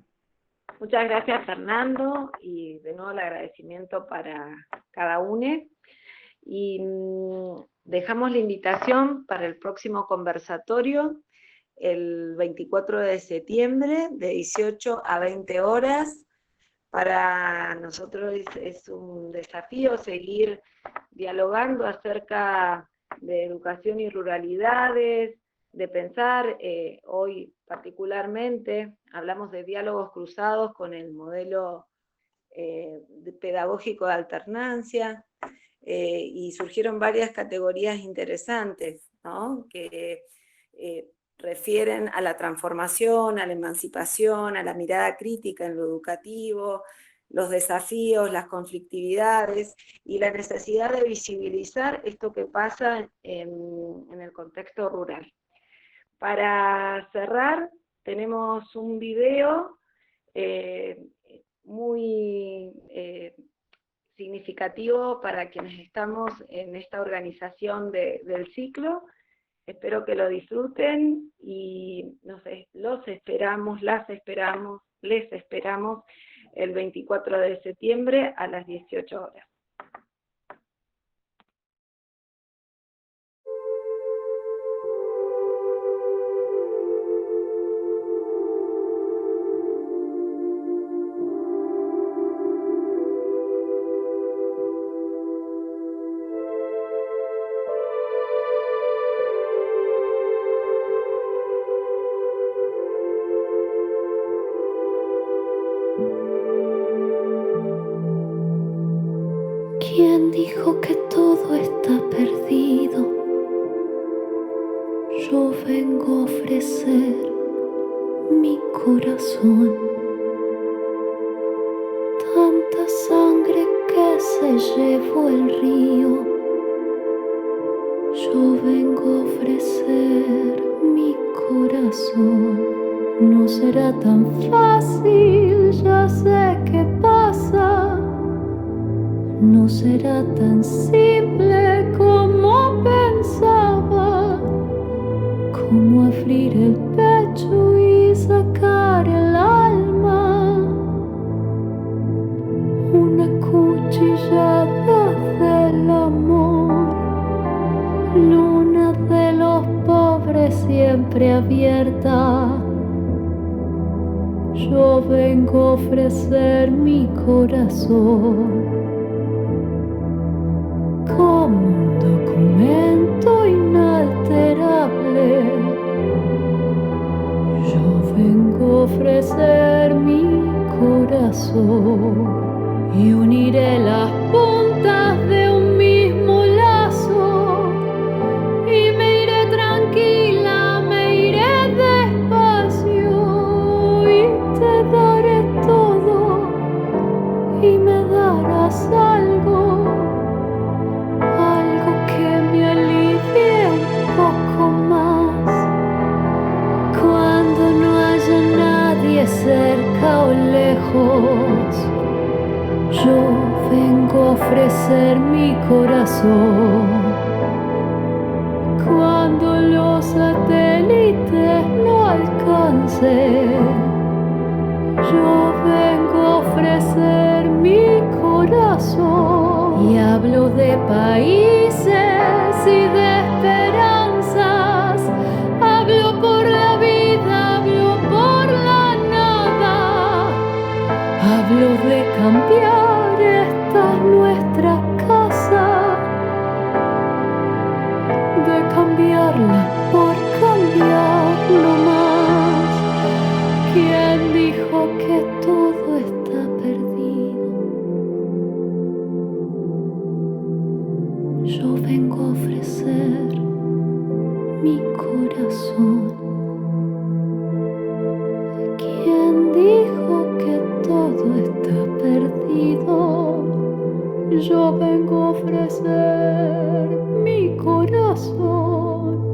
Muchas gracias, Fernando, y de nuevo el agradecimiento para cada uno. Y dejamos la invitación para el próximo conversatorio, el 24 de septiembre, de 18 a 20 horas. Para nosotros es un desafío seguir dialogando acerca de educación y ruralidades, de pensar, hoy particularmente, hablamos de diálogos cruzados con el modelo pedagógico de alternancia, y surgieron varias categorías interesantes, ¿no? Que refieren a la transformación, a la emancipación, a la mirada crítica en lo educativo, los desafíos, las conflictividades y la necesidad de visibilizar esto que pasa en el contexto rural. Para cerrar, tenemos un video muy significativo para quienes estamos en esta organización del ciclo. Espero que lo disfruten y los esperamos, las esperamos, les esperamos el 24 de septiembre a las 18 horas. dijo que todo está perdido? Yo vengo a ofrecer mi corazón. Tanta sangre que se llevó el río. Yo vengo a ofrecer mi corazón. No será tan fácil, ya sé qué pasa. No será tan simple como pensaba, como abrir el pecho y sacar el alma. Una cuchillada del amor, luna de los pobres siempre abierta. Yo vengo a ofrecer mi corazón como un documento inalterable. Yo vengo a ofrecer mi corazón y uniré las puntas de un mismo lazo y me iré tranquila, me iré despacio y te daré todo y me darás algo que me alivie un poco más. Cuando no haya nadie cerca o lejos, yo vengo a ofrecer mi corazón. Cuando los satélites no alcancen, yo vengo a ofrecer mi corazón. Y hablo de países y de esperanzas. Hablo por la vida, hablo por la nada. Hablo de cambiar esta nuestra casa, de cambiarla por cambiar no más. ¿Quién dijo que todo está perdido? Yo vengo a ofrecer mi corazón. ¿Quién dijo que todo está perdido? Yo vengo a ofrecer mi corazón.